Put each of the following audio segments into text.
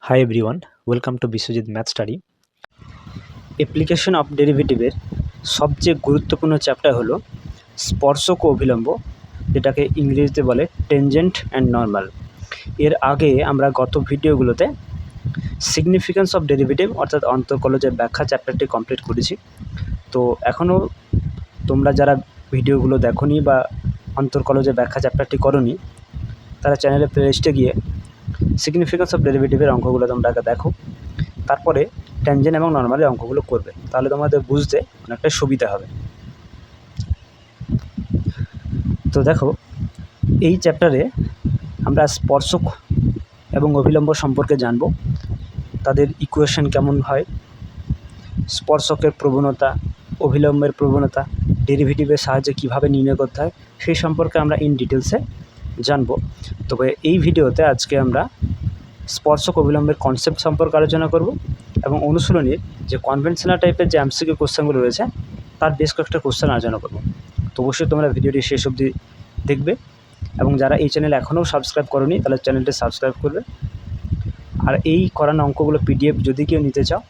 Hi everyone, welcome to Biswajit math study. Application of ডেরিভেটিভের সবচেয়ে গুরুত্বপূর্ণ চ্যাপ্টার হলো স্পর্শক ও অভিলম্ব, যেটাকে ইংরেজিতে বলে টেনজেন্ট অ্যান্ড নর্মাল। এর আগে আমরা গত ভিডিওগুলোতে সিগনিফিক্যান্স অফ ডেরিভেটিভ অর্থাৎ অন্তর্কলজের ব্যাখ্যা চ্যাপ্টারটি কমপ্লিট করেছি। তো এখনও তোমরা যারা ভিডিওগুলো দেখোনি বা অন্তর্কলজের ব্যাখ্যা চ্যাপ্টারটি করোনি, তারা চ্যানেলের প্লেলিস্টে গিয়ে সিগনিফিক্যান্স অফ ডেরিভেটিভের অঙ্কগুলো তোমরা আগে দেখো, তারপরে ট্যানজেন্ট এবং নর্মালের অঙ্কগুলো করবে, তাহলে তোমাদের বুঝতে অনেকটা সুবিধা হবে। তো দেখো, এই চ্যাপ্টারে আমরা স্পর্শক এবং অভিলম্ব সম্পর্কে জানব, তাদের ইকুয়েশন কেমন হয়, স্পর্শকের প্রবণতা, অভিলম্বের প্রবণতা, ডেরিভেটিভের সাহায্যে কীভাবে নির্ণয় করতে হয় সেই সম্পর্কে আমরা ইন ডিটেলসে জানব। তবে এই ভিডিওতে আজকে আমরা স্পর্শক অভিলম্বের কনসেপ্ট সম্পর্কে আলোচনা করব এবং অনুশীলনীর যে কনভেনশনাল টাইপের যে এমসিকিউ কোশ্চেনগুলো রয়েছে তার বেশ কয়েকটা কোশ্চেন আলোচনা করব। তো অবশ্যই তোমরা ভিডিওটি শেষ অবধি দেখবে এবং যারা এই চ্যানেল এখনও সাবস্ক্রাইব করোনি তাহলে চ্যানেলটি সাবস্ক্রাইব করবে। আর এই করানো অঙ্কগুলো পিডিএফ যদি কেউ নিতে চাও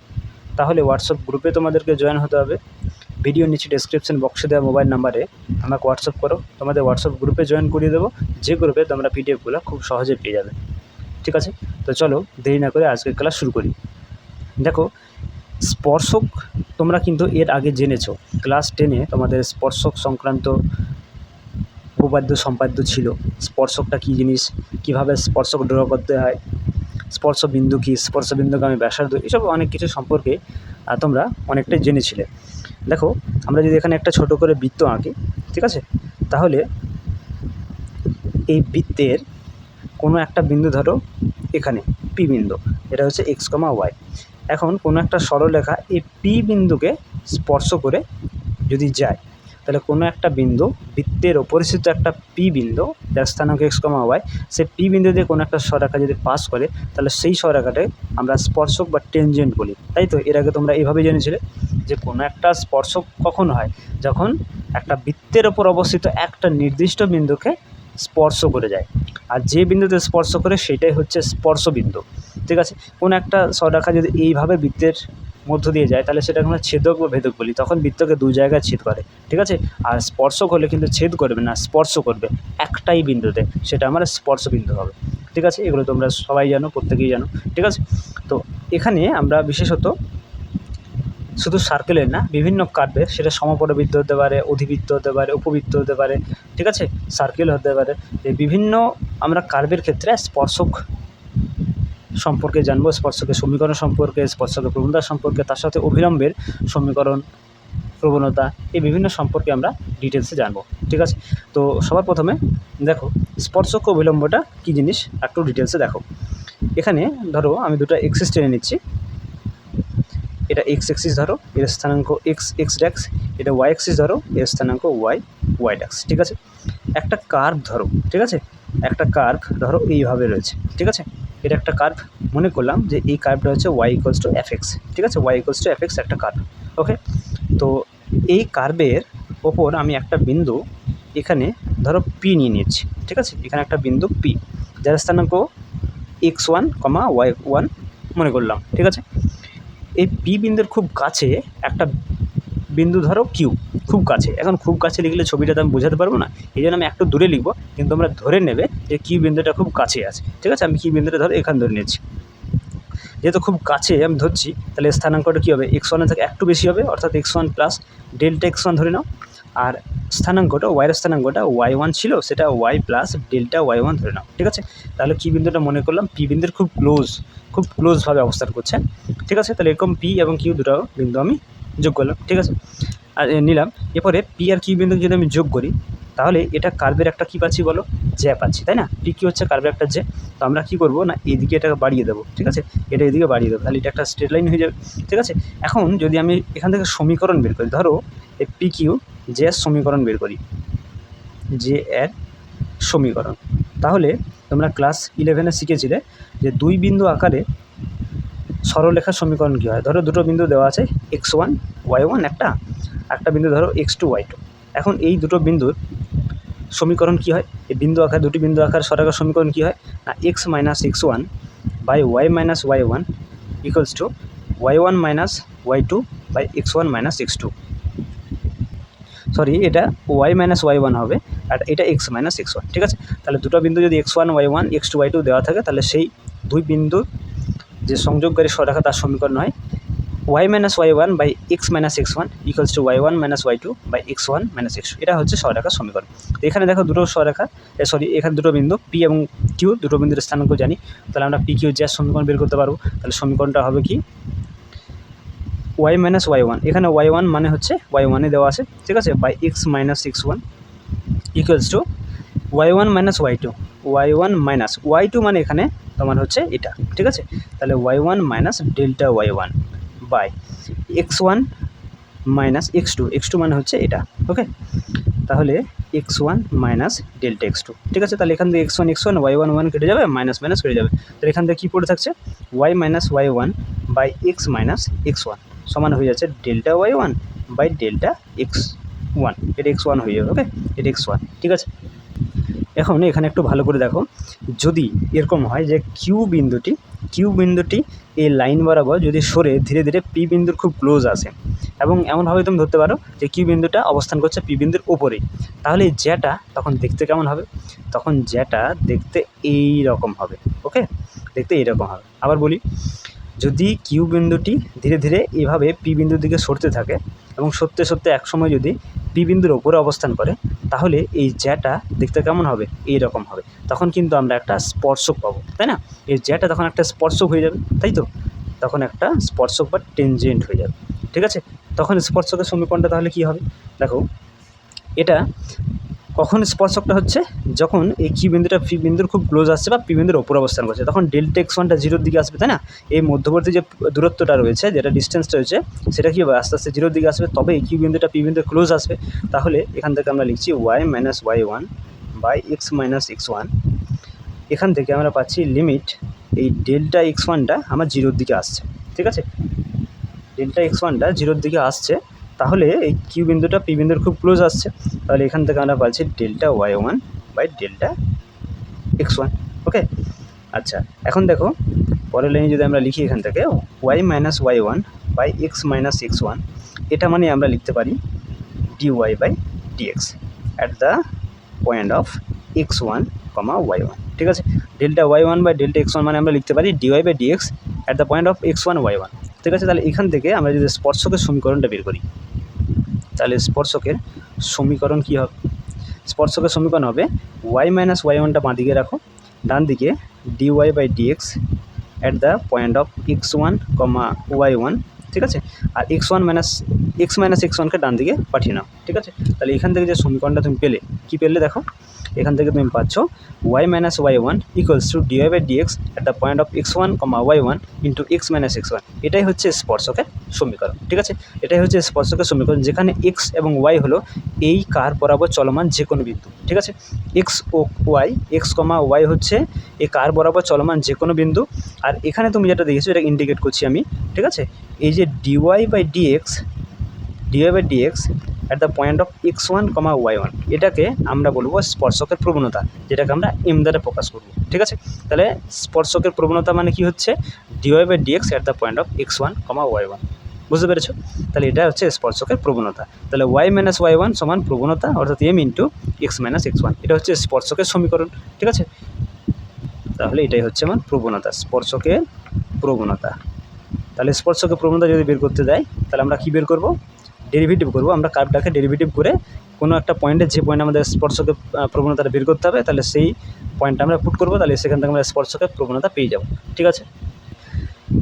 তাহলে হোয়াটসঅ্যাপ গ্রুপে তোমাদেরকে জয়েন হতে হবে। ভিডিও নিচে ডেসক্রিপশন বক্সে দেওয়া মোবাইল নাম্বারে আমাকে হোয়াটসঅ্যাপ করো, তোমাদের হোয়াটসঅ্যাপ গ্রুপে জয়েন করিয়ে দেবো, যে গ্রুপে তোমরা পিডিএফগুলো খুব সহজে পেয়ে যাবে। ঠিক আছে, তো চলো দেরি না করে আজকের ক্লাস শুরু করি। দেখো, স্পর্শক তোমরা কিন্তু এর আগে জেনেছো, ক্লাস 10-এ তোমাদের স্পর্শক সংক্রান্ত উপপাদ্য সম্পাদ্য ছিল। স্পর্শকটা কী জিনিস, কীভাবে স্পর্শক ড্র করতে হয়, স্পর্শবিন্দু কী, স্পর্শবিন্দুগামী ব্যাসার্ধ, এসব অনেক কিছু সম্পর্কে তোমরা অনেকটাই জেনেছিলে। দেখো, আমরা যদি এখানে একটা ছোট করে বৃত্ত আঁকি, ঠিক আছে, তাহলে এই বৃত্তের কোনো একটা বিন্দু ধরো এখানে পি বিন্দু, এটা হচ্ছে এক্স কমা ওয়াই। এখন কোনো একটা সরলরেখা এই পি বিন্দুকে স্পর্শ করে যদি যায়, তাহলে কোনো একটা বিন্দু বৃত্তের অপরিস্থিত একটা পি বিন্দু যার স্থানাঙ্ক এক্স কমা ওয়াই, সে পি বিন্দু দিয়ে কোনো একটা সরলরেখা যদি পাস করে, তাহলে সেই সরলরেখাটাকে আমরা স্পর্শক বা টেনজেন্ট বলি। তাই তো, এর আগে তোমরা এইভাবে জেনেছিলে যে কোনো একটা স্পর্শক কখন হয়, যখন একটা বৃত্তের ওপর অবস্থিত একটা নির্দিষ্ট বিন্দুকে স্পর্শ করে যায়, আর যে বিন্দুতে স্পর্শ করে সেটাই হচ্ছে স্পর্শবিন্দু। ঠিক আছে, কোনো একটা সরলরেখা যদি এইভাবে বৃত্তের মধ্য দিয়ে যায় তাহলে সেটাকে আমরা ছেদক বা ভেদক বলি, তখন বৃত্তকে দু জায়গায় ছেদ করে। ঠিক আছে, আর স্পর্শক হলে কিন্তু ছেদ করবে না, স্পর্শ করবে একটাই বিন্দুতে, সেটা আমার স্পর্শবিন্দু হবে। ঠিক আছে, এগুলো তোমরা সবাই জানো, প্রত্যেকেই জানো। ঠিক আছে, তো এখানে আমরা বিশেষত শুধু সার্কেলের না, বিভিন্ন কার্ভের, সেটা সমপরিবৃত্ত হতে পারে, অধিবৃত্ত হতে পারে, উপবৃত্ত হতে পারে, ঠিক আছে, সার্কেল হতে পারে, এই বিভিন্ন আমরা কার্ভের ক্ষেত্রে স্পর্শক সম্পর্কে জানবো, স্পর্শকের সমীকরণ সম্পর্কে, স্পর্শকের প্রবণতা সম্পর্কে, তার সাথে অভিলম্বের সমীকরণ, প্রবণতা, এই বিভিন্ন সম্পর্কে আমরা ডিটেলসে জানবো। ঠিক আছে, তো সবার প্রথমে দেখো স্পর্শক অভিলম্বটা কী জিনিস একটু ডিটেলসে দেখো। এখানে ধরো আমি দুটো এক্সিস টেনে নিচ্ছি, এটা এক্স এক্সিস ধরো, এর স্থানাঙ্ক এক্স এক্স ড্যাক্স, এটা ওয়াই এক্সিস ধরো, এর স্থানাঙ্ক ওয়াই ওয়াই ড্যাক্স। ঠিক আছে, একটা কার্ভ ধরো, ঠিক আছে, একটা কার্ভ ধরো এইভাবে রয়েছে। ঠিক আছে, এটা একটা কার্ভ, মনে করলাম যে এই কার্ভটা হচ্ছে y equals to F x. ঠিক আছে, y equals to F x একটা কার্ভ। ওকে, তো এই কার্ভের ওপর আমি একটা বিন্দু এখানে ধরো পি নিয়ে নিচ্ছি। ঠিক আছে, এখানে একটা বিন্দু পি যার স্থানাঙ্ক x one comma y one মনে করলাম। ঠিক আছে, এই পি বিন্দুর খুব কাছে একটা বিন্দু ধরো কিউ, খুব কাছে। এখন খুব কাছে লিখলে ছবিটা তো আমি বোঝাতে পারবো না, এই জন্য আমি একটু দূরে লিখবো, কিন্তু আমরা ধরে নেবে যে কিউ বিন্দুটা খুব কাছে আছে। ঠিক আছে, আমি কিউ বিন্দুটা ধরো এখানে ধরে নিচ্ছি, যেহেতু খুব কাছে আমি ধরছি, তাহলে স্থানাঙ্কটা কী হবে, এক্স ওয়ানের থেকে একটু বেশি হবে, অর্থাৎ x one plus delta x one ধরে নাও। আর স্থানাঙ্কটা ওয়াইয়ের স্থানাঙ্কটা ওয়াই ওয়ান ছিল, সেটা y plus delta Y one ধরে নাও। ঠিক আছে, তাহলে কি বিন্দুটা মনে করলাম পি বিন্দুর খুব ক্লোজভাবে অবস্থান করছে। ঠিক আছে, তাহলে এরকম পি এবং কিউ দুটো বিন্দু আমি যোগ করলাম। ঠিক আছে, আর নিলাম, এরপরে পি আর কিউ বিন্দু যদি আমি যোগ করি, তাহলে এটা কার্ভের একটা কী পাচ্ছি বলো, জ্যা পাচ্ছি, তাই না? পি কিউ হচ্ছে কার্ভের একটা জ্যা। তো আমরা কী করবো না, এদিকে এটাকে বাড়িয়ে দেবো। ঠিক আছে, এটা এদিকে বাড়িয়ে দেবো, তাহলে এটা একটা স্ট্রেট লাইন হয়ে যাবে। ঠিক আছে, এখন যদি আমি এখান থেকে সমীকরণ বের করি, ধরো এই পি কিউ জে এর সমীকরণ বের করি, জে এর সমীকরণ, তাহলে তোমরা ক্লাস 11-এ শিখেছিলে যে দুই বিন্দু আকারে সরলরেখার সমীকরণ কী হয়। ধরো দুটো বিন্দু দেওয়া আছে, এক্স ওয়ান ওয়াই ওয়ান একটা বিন্দু ধরো এক্স টু ওয়াই টু। এখন এই দুটো বিন্দুর সমীকরণ কী হয়, এই বিন্দু আকার দুটি বিন্দু আকার সরলরেখার সমীকরণ কী হয় না, x minus x one by y minus y one equals two y one minus y two by x one minus x two. Sorry, এটা ওয়াই মাইনাস ওয়াই ওয়ান হবে আর এটা এক্স মাইনাস এক্স ওয়ান। ঠিক আছে, তাহলে দুটো বিন্দু যদি x one y one x two y two দেওয়া থাকে, তাহলে সেই দুই বিন্দুর যে সংযোগকারী সরলরেখা তার সমীকরণ হয় y minus y one by x minus x one equals two y one minus y two by x one minus x two. এটা হচ্ছে সরলরেখার সমীকরণ। তো এখানে দেখো দুটো সরলরেখা, এখানে দুটো বিন্দু পি এবং কিউ, দুটো বিন্দুর স্থানাঙ্ক জানি, তাহলে আমরা পি কিউ জ্যার সমীকরণ বের করতে পারবো। তাহলে সমীকরণটা হবে কি, ওয়াই মাইনাস ওয়াই ওয়ান, এখানে ওয়াই ওয়ান মানে হচ্ছে ওয়াই ওয়ানে দেওয়া আছে, ঠিক আছে, by x minus x one equals two y one minus y two, y one minus y two মানে এখানে তোমার হচ্ছে এটা, ঠিক আছে, তাহলে y one minus delta Y one by x one minus x two মানে হচ্ছে এটা। ওকে, তাহলে x one minus delta x two. ঠিক আছে, তাহলে এখান থেকে এক্স ওয়ান ওয়াই ওয়ান কেটে যাবে, মাইনাস মাইনাস কেটে যাবে, তাহলে এখান থেকে কী পড়ে থাকছে, y minus y one by x minus x one সমান হয়ে যাচ্ছে delta Y one by delta x one. এটা এক্স ওয়ান হয়ে যাবে। ওকে, এটা এক্স ওয়ান। ঠিক আছে, এখন এখানে একটু ভালো করে দেখো, যদি এরকম হয় যে কিউ বিন্দুটি এই লাইন বরাবর যদি সরে ধীরে ধীরে পি বিন্দুর খুব ক্লোজ আসে, এবং এমনভাবে তুমি ধরতে পারো যে কিউ বিন্দুটা অবস্থান করছে পি বিন্দুর ওপরেই, তাহলে জ্যাটা তখন দেখতে কেমন হবে, তখন জ্যাটা দেখতে এই রকম হবে। ওকে, দেখতে এইরকম হবে। আবার বলি, যদি কিউ বিন্দুটি ধীরে ধীরে এভাবে পি বিন্দুর দিকে সরতে থাকে এবং সরতে সরতে একসময় যদি পি বিন্দুর ওপরে অবস্থান করে, তাহলে এই জ্যাটা দেখতে কেমন হবে, এই রকম হবে। তখন কিন্তু আমরা একটা স্পর্শক পাবো, তাই না? এই জ্যাটা তখন একটা স্পর্শক হয়ে যাবে, তাই তো, তখন একটা স্পর্শক বা টেনজেন্ট হয়ে যাবে। ঠিক আছে, তখন স্পর্শকের সমীকরণটা তাহলে কী হবে, দেখো, এটা কখন স্পর্শকটা হচ্ছে, যখন এই কিউ বিন্দুটা পি বিন্দুর খুব ক্লোজ আসছে বা পি বিন্দুর ওপর অবস্থান করছে, তখন ডেল্টা এক্স ওয়ানটা জিরোর দিকে আসবে, তাই না? এই মধ্যবর্তী যে দূরত্বটা রয়েছে, যেটা ডিস্টেন্সটা রয়েছে, সেটা কী হবে, আস্তে আস্তে জিরোর দিকে আসবে, তবে এই কিউ বিন্দুটা পি বিন্দুর ক্লোজ আসবে। তাহলে এখান থেকে আমরা লিখছি y minus y one by x minus x one. এখান থেকে আমরা পাচ্ছি লিমিট এই ডেল্টা এক্স ওয়ানটা আমার জিরোর দিকে আসছে। ঠিক আছে, ডেল্টা এক্স ওয়ানটা জিরোর দিকে আসছে, তাহলে এই কিউ বিন্দুটা পি বিন্দুর খুব ক্লোজ আসছে, তাহলে এখান থেকে আমরা পাচ্ছি delta Y one by delta x one. Okay, আচ্ছা, এখন দেখো পরের লাইনে যদি আমরা লিখি এখান থেকে y minus y one by x minus x one, এটা মানে আমরা লিখতে পারি d y by dx at the point of x one comma y one. ঠিক আছে, delta Y one by delta x one মানে আমরা লিখতে পারি d y by dx at the point of x one y one. ঠিক আছে, তাহলে এখান থেকে আমরা যদি স্পর্শকের সমীকরণটা বের করি, তাহলে স্পর্শকের সমীকরণ কী হবে, স্পর্শকের সমীকরণ হবে ওয়াই মাইনাস ওয়াই ওয়ানটা বাঁ দিকে রাখো, ডান দিকে d y by dx at the point of x one comma y one. ঠিক আছে, আর এক্স মাইনাস এক্স ওয়ানকে ডান দিকে পাঠিয়ে নাও। ঠিক আছে, তাহলে এখান থেকে যে সমীকরণটা তুমি পেলে, কী পেলে দেখো, এখান থেকে তুমি পাচ্ছ y minus y one equals to d y by dx at the point of x one comma y one into x minus x one. এটাই হচ্ছে স্পর্শকের সমীকরণ। ঠিক আছে, এটাই হচ্ছে স্পর্শকের সমীকরণ, যেখানে এক্স এবং ওয়াই হলো এই কার বরাবর চলমান যে কোনো বিন্দু। ঠিক আছে, এক্স ও ওয়াই, এক্স কমা ওয়াই হচ্ছে এই কার বরাবর চলমান যে কোনো বিন্দু। আর এখানে তুমি যেটা দেখেছো, এটা ইন্ডিকেট করছি আমি। ঠিক আছে, এই যে dy by dx at the point of x one comma y one, এটাকে আমরা বলবো স্পর্শকের প্রবণতা, যেটাকে আমরা এম দ্বারা প্রকাশ করব। ঠিক আছে, তাহলে স্পর্শকের প্রবণতা মানে কি হচ্ছে, dy by dx at the point of x one comma y one. বুঝতে পেরেছো? তাহলে এটা হচ্ছে স্পর্শকের প্রবণতা। তাহলে ওয়াই মাইনাস ওয়াই ওয়ান সমান প্রবণতা, অর্থাৎ m into x minus x one, এটা হচ্ছে স্পর্শকের সমীকরণ। ঠিক আছে, তাহলে এটাই হচ্ছে আমার প্রবণতা, স্পর্শকের প্রবণতা। তাহলে স্পর্শকের প্রবণতা যদি বের করতে দেয়, তাহলে আমরা কী বের করব, ডেরিভেটিভ করব। আমরা কার্ভটাকে ডেরিভেটিভ করে কোনো একটা পয়েন্টে, যে পয়েন্ট আমাদের স্পর্শকের প্রবণতাটা বের করতে হবে, তাহলে সেই পয়েন্টটা আমরা পুট করব, তাহলে সেখান থেকে আমরা স্পর্শকের প্রবণতা পেয়ে যাব। ঠিক আছে,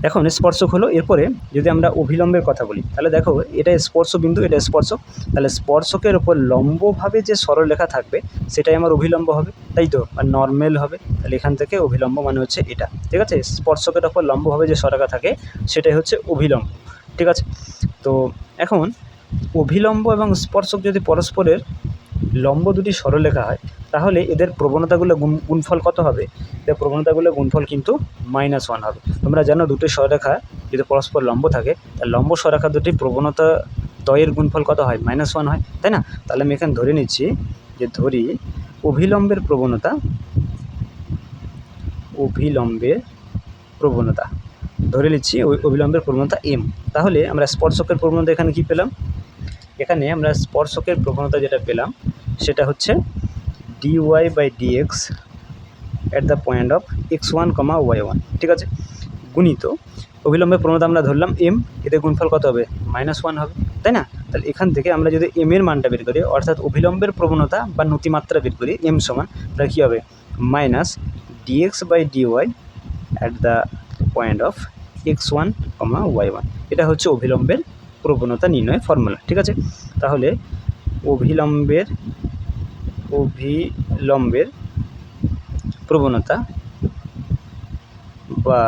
এখন স্পর্শক হলো। এরপরে যদি আমরা অভিলম্বের কথা বলি, তাহলে দেখো, এটা স্পর্শ বিন্দু, এটা স্পর্শক, তাহলে স্পর্শকের ওপর লম্বভাবে যে সরলরেখা থাকবে সেটাই আমার অভিলম্ব হবে, তাই তো, আর নর্মাল হবে। তাহলে এখান থেকে অভিলম্ব মানে হচ্ছে এটা। ঠিক আছে, স্পর্শকের ওপর লম্বভাবে যে সরলরেখা থাকে সেটাই হচ্ছে অভিলম্ব। ঠিক আছে, তো এখন অভিলম্ব এবং স্পর্শক যদি পরস্পরের লম্ব দুটি সরলরেখা হয়, তাহলে এদের প্রবণতাগুলো গুণফল কত হবে, এদের প্রবণতাগুলো গুণফল কিন্তু -1 হবে। তোমরা জানো, দুটি সরলরেখা যদি পরস্পর লম্ব থাকে, তাহলে লম্ব সরলরেখা দুটি প্রবণতা দ্বয়ের গুণফল কত হয়, -1 হয়, তাই না? তাহলে আমি এখানে ধরে নিচ্ছি যে, ধরি অভিলম্বের প্রবণতা প্রবণতা, ধরে নিচ্ছি ওই অবিলম্বের প্রবণতা এম। তাহলে আমরা স্পর্শকের প্রবণতা এখানে কি পেলাম? এখানে আমরা স্পর্শকের প্রবণতা যেটা পেলাম সেটা হচ্ছে dy/dx at the point of x1, y1, ঠিক আছে, গুণিত অবিলম্বের প্রবণতা আমরা ধরলাম এম, এদের গুণফল কত হবে? -1 হবে, তাই না? তাহলে এখান থেকে আমরা যদি এম এর মানটা বের করি, অর্থাৎ অবিলম্বের প্রবণতা বা নতিমাত্রা বের করি এম সমান, তাহলে কী হবে? -dx/dy at the point of x1, y1। এটা হচ্ছে অবিলম্বের প্রবণতা নির্ণয় ফর্মুলা, ঠিক আছে? তাহলে অবিলম্বের প্রবণতা বা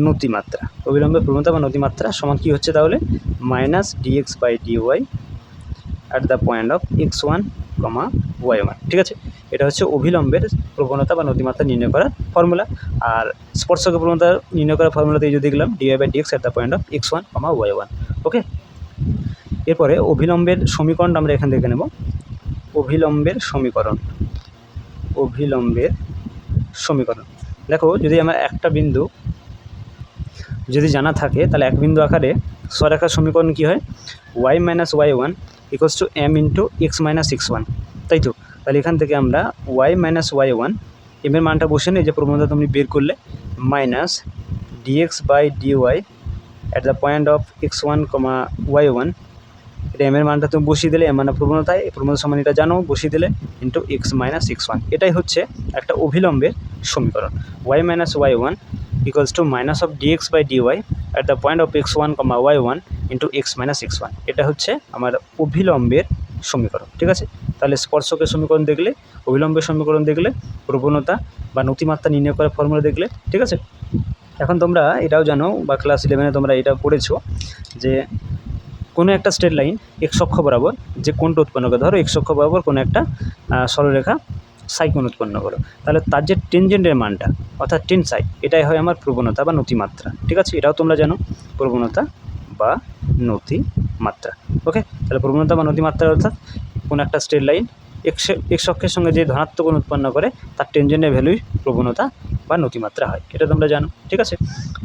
নতিমাত্রা, অবিলম্বের প্রবণতা বা নতিমাত্রা সমান কী হচ্ছে তাহলে? -dx/dy at the point of x1, y1, ঠিক আছে? এটা হচ্ছে অবিলম্বের প্রবণতা বা নতিমাত্রা নির্ণয় করার ফর্মুলা। আর স্পর্শকের প্রবণতা নির্ণয় করার ফর্মুলাতে যদি দেখলাম dy/dx at the point of x1, y1, ওকে। এরপরে অবিলম্বের সমীকরণটা আমরা এখান থেকে নেব। অবিলম্বের সমীকরণ দেখো, যদি আমার একটা বিন্দু যদি জানা থাকে, তাহলে এক বিন্দু আকারে সরেখার সমীকরণ কী হয়? y - y1 = m × x - x1, তাই তো? তাহলে এখান থেকে আমরা y - y1 এম এর মানটা বসে নিই, যে প্রবণতা তুমি বের করলে, -dx/dy at the point of x1, y1, এটা এম এর মানটা তুমি বসিয়ে দিলে, এম মানে প্রবণতায়, প্রবণতা সমান এটা জানো, বসিয়ে দিলে x - x1। এটাই হচ্ছে একটা অবিলম্বের সমীকরণ। y - y1 = -dx/dy at the point of x1, y1 x - x1। এটা হচ্ছে আমার অবিলম্বের সমীকরণ, ঠিক আছে? তাহলে স্পর্শকের সমীকরণ দেখলে, অবিলম্বের সমীকরণ দেখলে, প্রবণতা বা নতিমাত্রা নির্ণয় করার ফর্মুলা দেখলে, ঠিক আছে? এখন তোমরা এটাও জানো, বা ক্লাস 11-এ তোমরা এটা পড়েছো, যে কোনো একটা স্ট্রেট লাইন এক্স অক্ষ বরাবর যে কোণটা উৎপন্ন করে, ধরো এক্স অক্ষ বরাবর কোনো একটা সরলরেখা সাই কোণ উৎপন্ন করো, তাহলে তার যে টেনজেন্টের মানটা, অর্থাৎ টেন সাই, এটাই হয় আমার প্রবণতা বা নতিমাত্রা, ঠিক আছে? এটাও তোমরা জানো, প্রবণতা বা নতিমাত্রা, ওকে। তাহলে প্রবণতা বা নতিমাত্রা অর্থাৎ কোনো একটা স্ট্রেট লাইন এক্স অক্ষের সঙ্গে যে ধনাত্মক কোণ উৎপন্ন করে, তার টেনজেন্টের ভ্যালুই প্রবণতা বা নতিমাত্রা হয়, এটা তোমরা জানো, ঠিক আছে?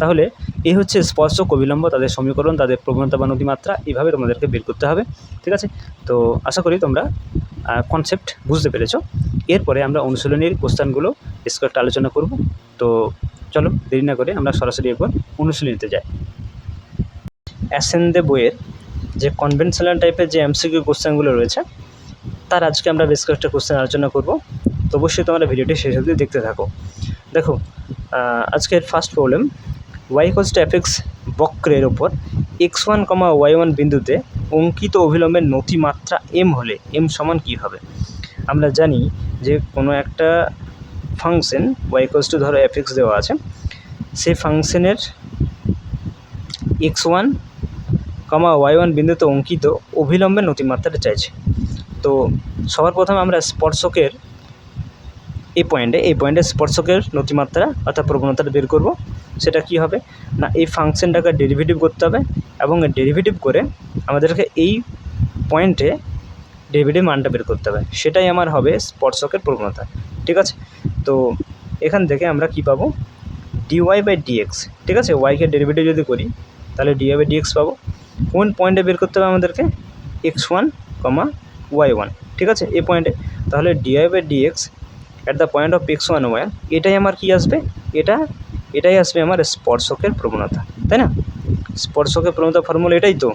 তাহলে এই হচ্ছে স্পর্শক, অবিলম্ব, তাদের সমীকরণ, তাদের প্রবণতা বা নতিমাত্রা, এইভাবে তোমাদেরকে বের করতে হবে, ঠিক আছে? তো আশা করি তোমরা কনসেপ্ট বুঝতে পেরেছো। এরপরে আমরা অনুশীলনীর কোশ্চেনগুলো একটা আলোচনা করব। তো চলো দেরি না করে আমরা সরাসরি এরপর অনুশীলনীতে যাই। অ্যাসেন্দে বইয়ের যে কনভেনশনাল টাইপের যে এমসিকিউ কোশ্চেনগুলো রয়েছে, তার আজকে আমরা বেশ কয়েকটা কোশ্চেন আলোচনা করব। তো অবশ্যই তোমরা ভিডিওটি শেষ অবধি দেখতে থাকো। দেখো, আজকের ফার্স্ট প্রবলেম, y = fx বক্রের ওপর x1, y1 বিন্দুতে অঙ্কিত অভিলম্বের নতিমাত্রা m হলে m সমান কী হবে? আমরা জানি যে কোনো একটা ফাংশন y = ধরো fx দেওয়া আছে, সেই ফাংশনের x1, y1 বিন্দুতে অঙ্কিত অভিলম্বের নতিমাত্রাটা চাইছে। তো সবার প্রথমে আমরা স্পর্শকের এই পয়েন্টে স্পর্শকের নতিমাত্রা অর্থাৎ প্রবণতাটা বের করব। সেটা কি হবে না, এই ফাংশনটাকে ডেরিভেটিভ করতে হবে, এবং ডেরিভেটিভ করে আমাদেরকে এই পয়েন্টে ডেরিভেটিভ মানটা বের করতে হবে, সেটাই আমার হবে স্পর্শকের প্রবণতা, ঠিক আছে? তো এখান থেকে আমরা কি পাবো? dy/dx, ঠিক আছে? ওয়াইকে ডেরিভেটিভ যদি করি, তাহলে dy/dx পাবো। কোন পয়েন্টে বের করতে হবে আমাদেরকে? x1, y1, ঠিক আছে? এই পয়েন্টে। তাহলে dy/dx at the point of x1, y1, এটাই আমার কি আসবে? এটাই আসবে আমার স্পর্শকের প্রবণতা, তাই না? স্পর্শকের প্রবণতা ফর্মুলা এটাই তো,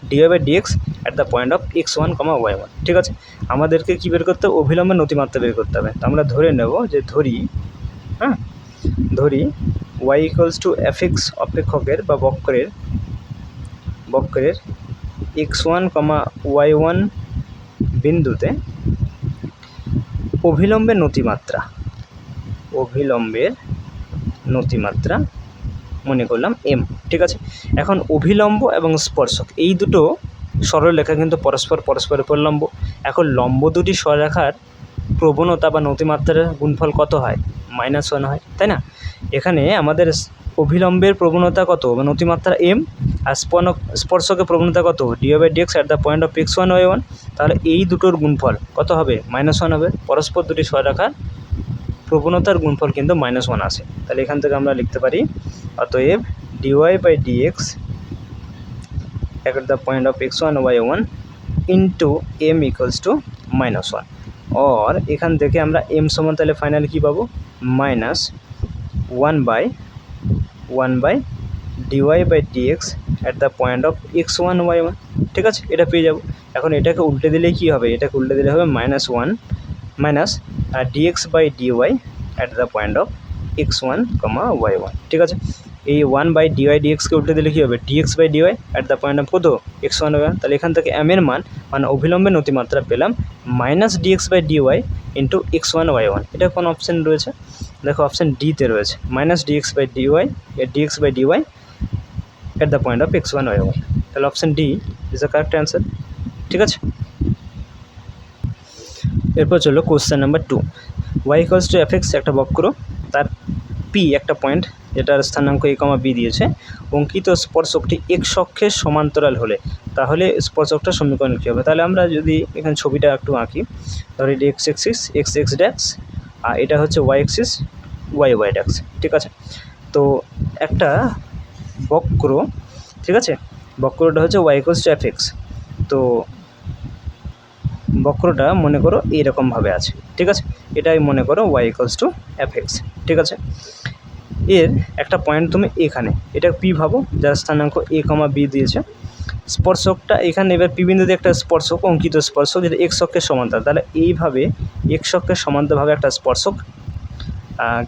dy/dx at the point of x1, y1, ঠিক আছে? আমাদেরকে কি বের করতে হবে? অভিলম্বের নতিমাত্রা বের করতে হবে। তো আমরা ধরে নেব যে ধরি y = fx অপেক্ষকের বা বক্রের x1, y1 বিন্দুতে অভিলম্বের নতিমাত্রা মনে করলাম m, ঠিক আছে? এখন অভিলম্ব এবং স্পর্শক এই দুটো সরলরেখা কিন্তু পরস্পরের উপর লম্ব। এখন লম্ব দুটি সরলরেখার প্রবণতা বা নতিমাত্রার গুণফল কত হয়? -1 হয়, তাই না? এখানে আমাদের অভিলম্বের প্রবণতা কত বা নতিমাত্রা m, আর স্পর্শকের প্রবণতা কত? dy/dx at the point of x1, y1। তাহলে এই দুটোর গুণফল কত হবে? -1 হবে। পরস্পর দুটি সরলরেখার প্রবণতার গুণফল কিন্তু -1 আসে। তাহলে এখান থেকে আমরা লিখতে পারি অতএব dy/dx at the point of x1 y1 into m equals to -1, और এখান থেকে আমরা m সমান তাহলে ফাইনালি কী পাবো, -1/1 dy/dx at the point of x1 y1, ঠিক আছে, এটা পেয়ে যাব। এখন এটাকে উল্টে দিলে কী হবে, এটাকে উল্টে দিলে হবে -1 dx/dy at the point of x1, y1, ঠিক আছে। এই 1/dy/dxকে উল্টে দিলে কী হবে, dx/dy at the point of কত, x1 y1। তাহলে এখান থেকে m এর মান মানে অভিলম্বের নতিমাত্রা পেলাম -dx/dy ইন্টু x1 y1। এটা কোন অপশান রয়েছে, দেখো অপশান ডিতে রয়েছে, -dx/dy at the point of x1 y1। তাহলে option D is the correct answer, ঠিক আছে। এরপর চলো question number 2। y equals two fx একটা বক্র, তার p একটা পয়েন্ট যেটার স্থানাঙ্ক a, b দিয়েছে, অঙ্কিত স্পর্শকটি x অক্ষের সমান্তরাল হলে তাহলে স্পর্শকটার সমীকরণ কী হবে। তাহলে আমরা যদি এখানে ছবিটা একটু আঁকি, ধরো এটি x অ্যাক্সিস x ড্যাক্স, আর এটা হচ্ছে y অ্যাক্সিস y ড্যাক্স, ঠিক আছে। তো একটা বক্র, ঠিক আছে, বক্রটা হচ্ছে y ইকুয়ালস টু fx। তো বক্রটা মনে করো এইরকমভাবে আছে, ঠিক আছে, এটাই মনে করো y ইকুয়ালস টু fx, ঠিক আছে। এর একটা পয়েন্ট তুমি এখানে, এটা p ভাবো, যার স্থানাঙ্ক a, b দিয়েছে। স্পর্শকটা এখানে এবার p বিন্দুতে একটা স্পর্শক, অঙ্কিত স্পর্শক যেটা x অক্ষের সমান্তরাল, তাহলে এইভাবে x অক্ষের সমান্তরালভাবে একটা স্পর্শক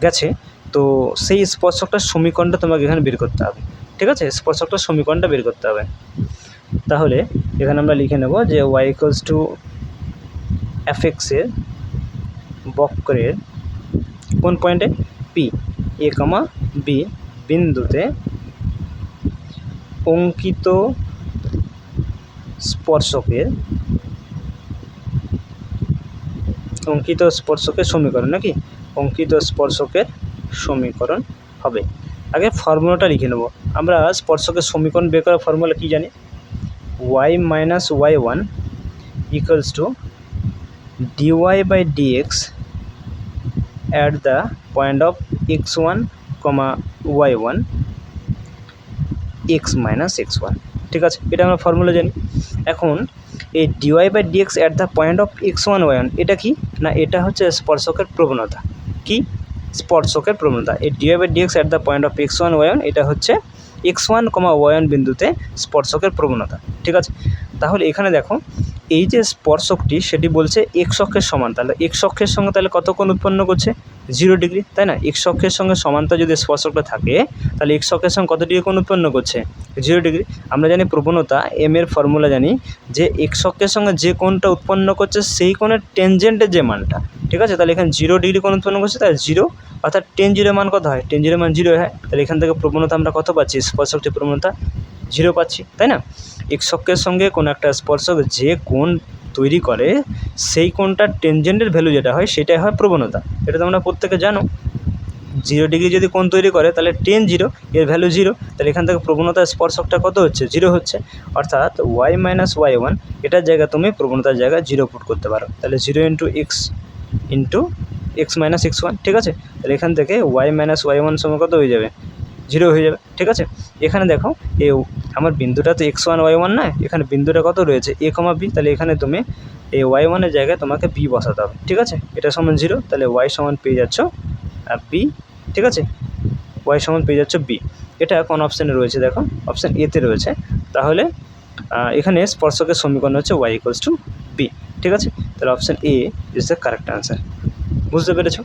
গেছে। তো সেই স্পর্শকটার সমীকরণটা তোমাকে এখানে বের করতে হবে, ঠিক আছে, স্পর্শকটার সমীকরণটা বের করতে হবে। তাহলে এখানে আমরা লিখে নেব যে y ইকুয়ালস টু fx এর বক্রের কোন পয়েন্টে, p a, b বিন্দুতে অঙ্কিত স্পর্শকের সমীকরণ, নাকি অঙ্কিত স্পর্শকের সমীকরণ হবে। আগে ফর্মুলাটা লিখে নেব। আমরা স্পর্শকের সমীকরণ বের করার ফর্মুলা কি জানি, y minus y1 equals two dy/dx at the point of x1, y1 x minus x1, ঠিক আছে, এটা আমরা ফর্মুলা জানি। এখন এই dy/dx at the point of x1 y1 এটা কি না, এটা হচ্ছে স্পর্শকের প্রবণতা। কি স্পর্শকের প্রবণতা, এই dy/dx at the point of x1 y1 এটা হচ্ছে x1, y1 বিন্দুতে স্পর্শকের প্রবণতা, ঠিক আছে। তাহলে এখানে দেখো এই যে স্পর্শকটি সেটি বলছে x অক্ষের সমান, তাহলে x অক্ষের সঙ্গে তাহলে কত কোণ উৎপন্ন করছে, 0 ডিগ্রি, তাই না। x অক্ষের সঙ্গে সমান্তর যদি স্পর্শকটা থাকে তাহলে x অক্ষের সঙ্গে কত ডিগ্রি কোণ উৎপন্ন করছে, 0 ডিগ্রি। আমরা জানি প্রবণতা m এর ফর্মুলা জানি যে x অক্ষের সঙ্গে যে কোণটা উৎপন্ন করছে সেই কোণের টেনজেন্টের যে মানটা, ঠিক আছে। তাহলে এখানে 0 ডিগ্রি কোণ উৎপন্ন করছে, তাহলে 0, অর্থাৎ tan 0 মান কত হয়, tan 0 মান 0 হয়। তাহলে এখান থেকে প্রবণতা আমরা কত পাচ্ছি, স্পর্শকটির প্রবণতা 0 পাচ্ছি, তাই না। x অক্ষের সঙ্গে কোনো একটা স্পর্শক যে কোণ তৈরি করে সেই কোণটার টেনজেন্টের ভ্যালু যেটা হয় সেটাই হয় প্রবণতা। এটা তোমরা প্রত্যেকে জানো। 0 ডিগ্রি যদি কোণ তৈরি করে তাহলে tan 0 এর ভ্যালু 0, তাহলে এখান থেকে প্রবণতার স্পর্শকটা কত হচ্ছে, 0 হচ্ছে। অর্থাৎ y মাইনাস y1 এটার জায়গায় তুমি প্রবণতার জায়গায় 0 পুট করতে পারো, তাহলে 0 ইন্টু x মাইনাস x1, ঠিক আছে। তাহলে এখান থেকে y মাইনাস y1 সময় কত হয়ে যাবে, 0 হয়ে যাবে, ঠিক আছে। এখানে দেখো এই আমার বিন্দুটা তো x1 y1 না, এখানে বিন্দুটা কত রয়েছে a, b, তাহলে এখানে তুমি এই y1 এর জায়গায় তোমাকে b বসাতে হবে, ঠিক আছে। এটা সমান 0, তাহলে y সমান পেয়ে যাচ্ছ b, ঠিক আছে, y সমান পেয়ে যাচ্ছ b। এটা কোন অপশানে রয়েছে, দেখো অপশান এতে রয়েছে। তাহলে এখানে স্পর্শকের সমীকরণ হচ্ছে y ইকুয়ালস টু b, ঠিক আছে। তাহলে option A is the correct answer, বুঝতে পেরেছো।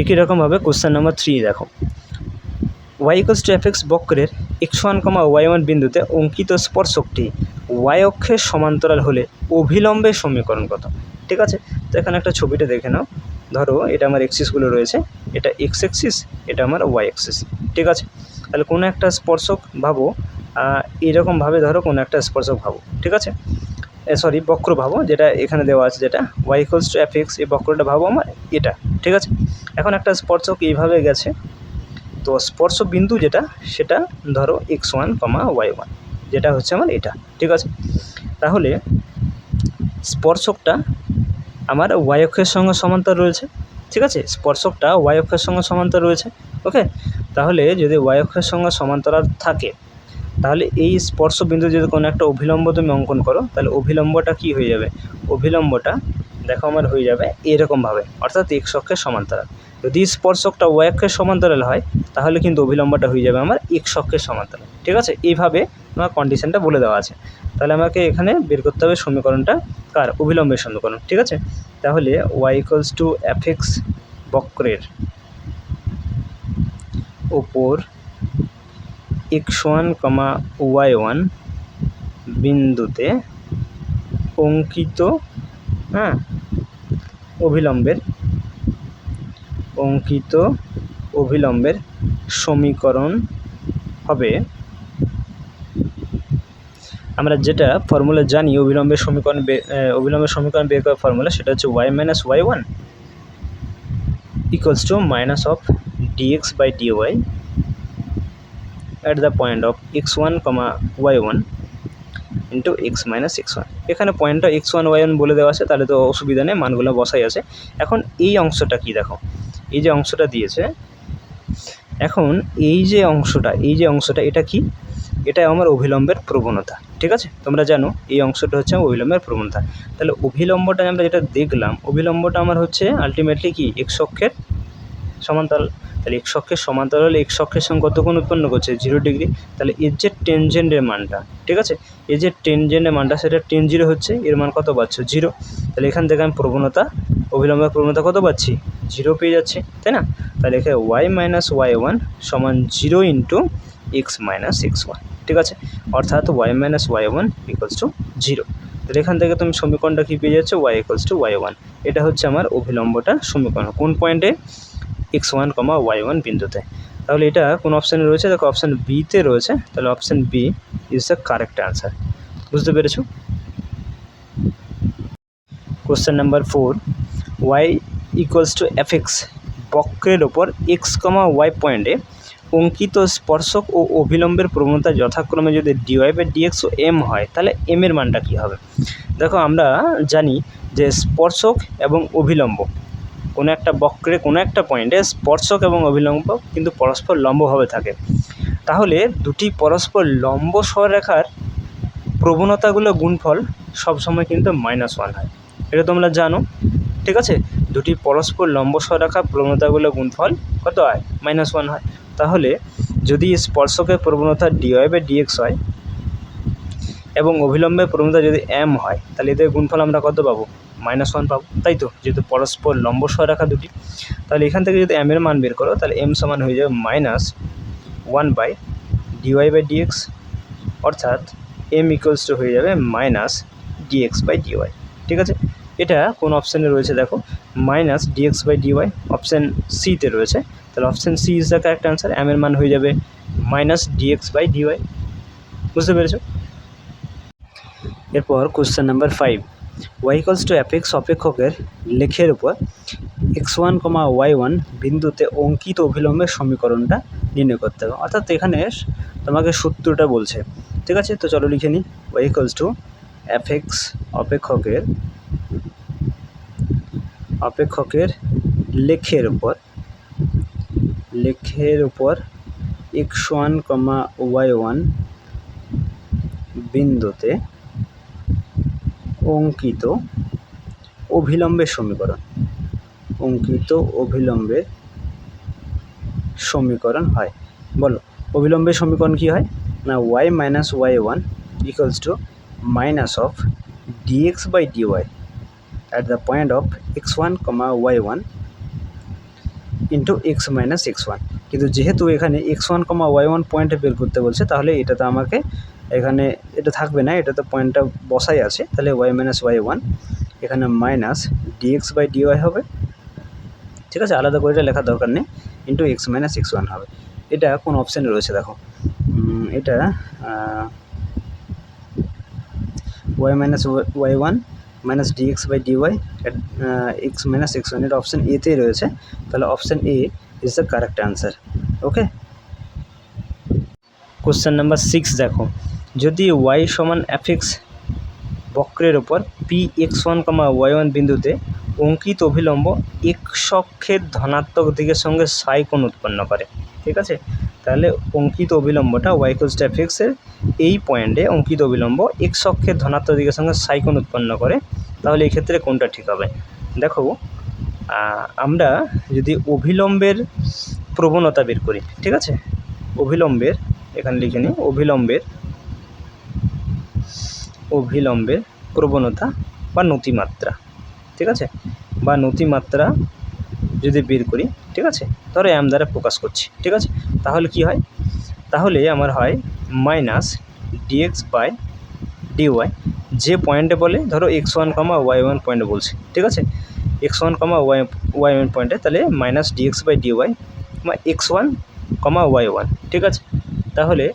একই রকমভাবে কোশ্চেন নাম্বার 3 দেখো, y equals two fx বক্রের x1, y1 বিন্দুতে অঙ্কিত স্পর্শকটি y অক্ষের সমান্তরাল হলে অভিলম্বের সমীকরণ কত, ঠিক আছে। তো এখানে একটা ছবিটা দেখে নাও, ধরো এটা আমার এক্সিসগুলো রয়েছে, এটা x অ্যাক্সিস, এটা আমার y অ্যাক্সিস, ঠিক আছে। তাহলে কোনো একটা স্পর্শক ভাবো, এরকমভাবে ধরো কোনো একটা স্পর্শক ভাবো, ঠিক আছে, সরি বক্র ভাবো, যেটা এখানে দেওয়া আছে, যেটা y ইকুয়ালস টু fx, এই বক্রটা ভাবো আমার এটা, ঠিক আছে। এখন একটা স্পর্শক এইভাবে গেছে, তো স্পর্শ বিন্দু যেটা সেটা ধরো x1, y1, যেটা হচ্ছে আমার এটা, ঠিক আছে। তাহলে স্পর্শকটা আমার ওয়াই অক্ষের সঙ্গে সমান্তর রয়েছে, ঠিক আছে, স্পর্শকটা ওয়াই অক্ষের সঙ্গে সমান্তর রয়েছে। ওকে, তাহলে যদি ওয়াই অক্ষের সঙ্গে সমান্তরাল থাকে তাহলে এই স্পর্শ বিন্দু যদি কোনো একটা অভিলম্ব তুমি অঙ্কন করো তাহলে অভিলম্বটা কি হয়ে যাবে, অভিলম্বটা দেখো আমার হয়ে যাবে এরকমভাবে, অর্থাৎ এক্স অক্ষের সমান্তরাল। যদি স্পর্শকটা ওয়াই অক্ষের সমান্তরাল হয় তাহলে কিন্তু অভিলম্বটা হয়ে যাবে আমার এক্স অক্ষের সমান্তরাল, ঠিক আছে। এইভাবে আমার কন্ডিশনটা বলে দেওয়া আছে। তাহলে আমাকে এখানে বের করতে হবে সমীকরণটা কার, অভিলম্বের সমীকরণ, ঠিক আছে। তাহলে Y equals to F X বক্রের ওপর x1, y1 বিন্দুতে অঙ্কিত অভিলম্বের সমীকরণ হবে, আমরা যেটা ফর্মুলা জানি অভিলম্বের সমীকরণ বের করার ফর্মুলা, সেটা হচ্ছে y minus y1 equals to minus of dx by dy at the point of x1, y1 into x minus x1। এখানে পয়েন্টটা x1 y1 বলে দেওয়া আছে, তাহলে তো অসুবিধা নেই, মানগুলো বসাই আছে। এখন এই অংশটা কি দেখো, এই যে অংশটা দিয়েছে, এখন এই যে অংশটা এটা কি, এটা আমার অভিলম্বের প্রবণতা, ঠিক আছে। তোমরা জানো এই অংশটা হচ্ছে অভিলম্বের প্রবণতা। তাহলে অভিলম্বটা আমরা যেটা দেখলাম, অভিলম্বটা আমার হচ্ছে আলটিমেটলি কি এক্স অক্ষের সমান্তরাল। তাহলে এক্স অক্ষের সমান্তরাল এক্স অক্ষের সঙ্গে কত কোণ উৎপন্ন করছে, 0 ডিগ্রি। তাহলে এর যে টেনজেন্টের মানটা, ঠিক আছে, এর যে টেনজেন্টের মানটা সেটা টেন 0 হচ্ছে, এর মান কত পাচ্ছ 0। তাহলে এখান থেকে আমি প্রবণতা, অভিলম্বের প্রবণতা কত পাচ্ছি, 0 পেয়ে যাচ্ছি, তাই না। তাহলে এখানে ওয়াই মাইনাস y1 সমান 0 ইন্টু এক্স মাইনাস x1, ঠিক আছে, অর্থাৎ Y minus y1 equals two 0। তাহলে এখান থেকে তুমি সমীকরণটা কী পেয়ে যাচ্ছ, y ইকুয়ালস টু y1। এটা হচ্ছে আমার অভিলম্বটা সমীকরণ কোন পয়েন্টে, x1, y1 বিন্দুতে। তাহলে এটা কোন অপশানে রয়েছে, দেখো অপশান বিতে রয়েছে। তাহলে option B is the correct answer. বুঝতে পেরেছো? Question number 4, y equals to F X বক্রের ওপর x, y পয়েন্টে অঙ্কিত স্পর্শক ও অভিলম্বের প্রবণতা যথাক্রমে যদি dy বাই dx ও m হয় তাহলে m এর মানটা কী হবে। দেখো আমরা জানি যে স্পর্শক এবং অভিলম্ব কোনো একটা বক্রে কোনো একটা পয়েন্টে স্পর্শক এবং অভিলম্ব কিন্তু পরস্পর লম্বভাবে থাকে। তাহলে দুটি পরস্পর লম্ব সরলরেখার প্রবণতাগুলো গুণফল সবসময় কিন্তু -1 হয়, এটা তোমরা জানো, ঠিক আছে। দুটি পরস্পর লম্ব সরলরেখার প্রবণতাগুলো গুণফল কত হয়, -1 হয়। তাহলে যদি স্পর্শকের প্রবণতা dy বাই dx হয় এবং অভিলম্বের প্রবণতা যদি m হয় তাহলে এদের গুণফল আমরা কত পাবো, -1 পাবো, তাই তো, যেহেতু পরস্পর লম্ব সরলরেখা দুটি। তাহলে এখান থেকে যদি m এর মান বের করো তাহলে m সমান হয়ে যাবে -1 বাই dy বাই dx, অর্থাৎ m ইকুয়ালস টু হয়ে যাবে -dx বাই dy, ঠিক আছে। এটা কোন অপশানে রয়েছে দেখো, -dx বাই dy অপশান সিতে রয়েছে। তাহলে option C is the correct answer. m এর মান হয়ে যাবে -dx বাই dy। বুঝতে পেরেছো? এরপর question number 5, y equals to F x অপেক্ষকের লেখের উপর x1, y1 বিন্দুতে অঙ্কিত অভিলম্বের সমীকরণটা নির্ণয় করতে হবে, অর্থাৎ এখানে তোমাকে সূত্রটা বলছে, ঠিক আছে। তো চলো লিখে নিই, y equals to F x অপেক্ষকের লেখের উপর x1, y1 বিন্দুতে অঙ্কিত অভিলম্বের সমীকরণ হয়। বলো অভিলম্বের সমীকরণ কি হয় না, y minus y1 equals to minus of dx by dy at the point of x1, y1 into x minus x1। কিন্তু যেহেতু এখানে x1, y1 পয়েন্টে বের করতে বলছে তাহলে এটা তো আমাকে এখানে এটা থাকবে না, এটা তো পয়েন্টটা বসাই আছে। তাহলে y মাইনাস y1 এখানে মাইনাস dx বাই dy হবে, ঠিক আছে, আলাদা করে এটা লেখার দরকার নেই, ইন্টু এক্স মাইনাস x1 হবে। এটা কোন অপশানে রয়েছে দেখো, এটা y minus y1 minus dx by dy x minus x1, এটা অপশান এতেই রয়েছে। তাহলে option A is the correct answer. Okay, question number 6 দেখো, যদি y সমান এফ এক্স বক্রের ওপর p x1, y1 বিন্দুতে অঙ্কিত অভিলম্ব এক্স অক্ষের ধনাত্মক দিকের সঙ্গে সাই কোণ উৎপন্ন করে। ঠিক আছে, তাহলে অঙ্কিত অভিলম্বটা ওয়াই ইকুয়ালস টু এফএক্সের এই পয়েন্টে অঙ্কিত অভিলম্ব এক্স অক্ষের ধনাত্মক দিকের সঙ্গে সাই কোণ উৎপন্ন করে, তাহলে এই ক্ষেত্রে কোনটা ঠিক হবে? দেখো, আমরা যদি অভিলম্বের প্রবণতা বের করি, ঠিক আছে, অভিলম্বের, এখানে লিখে নিই, অভিলম্বের প্রবণতা বা নতিমাত্রা, ঠিক আছে, বা নতিমাত্রা যদি বের করি, ঠিক আছে, ধরো এম দ্বারা প্রকাশ করছি, ঠিক আছে, তাহলে কি হয়? তাহলে আমার হয় মাইনাস ডিএক্স বাই ডিওয়াই, যে পয়েন্টে বলে, ধরো x1, y1 পয়েন্টে বলছি, ঠিক আছে, x1, y1 পয়েন্টে, তাহলে minus dx by dy x1, y1, ঠিক আছে, তাহলে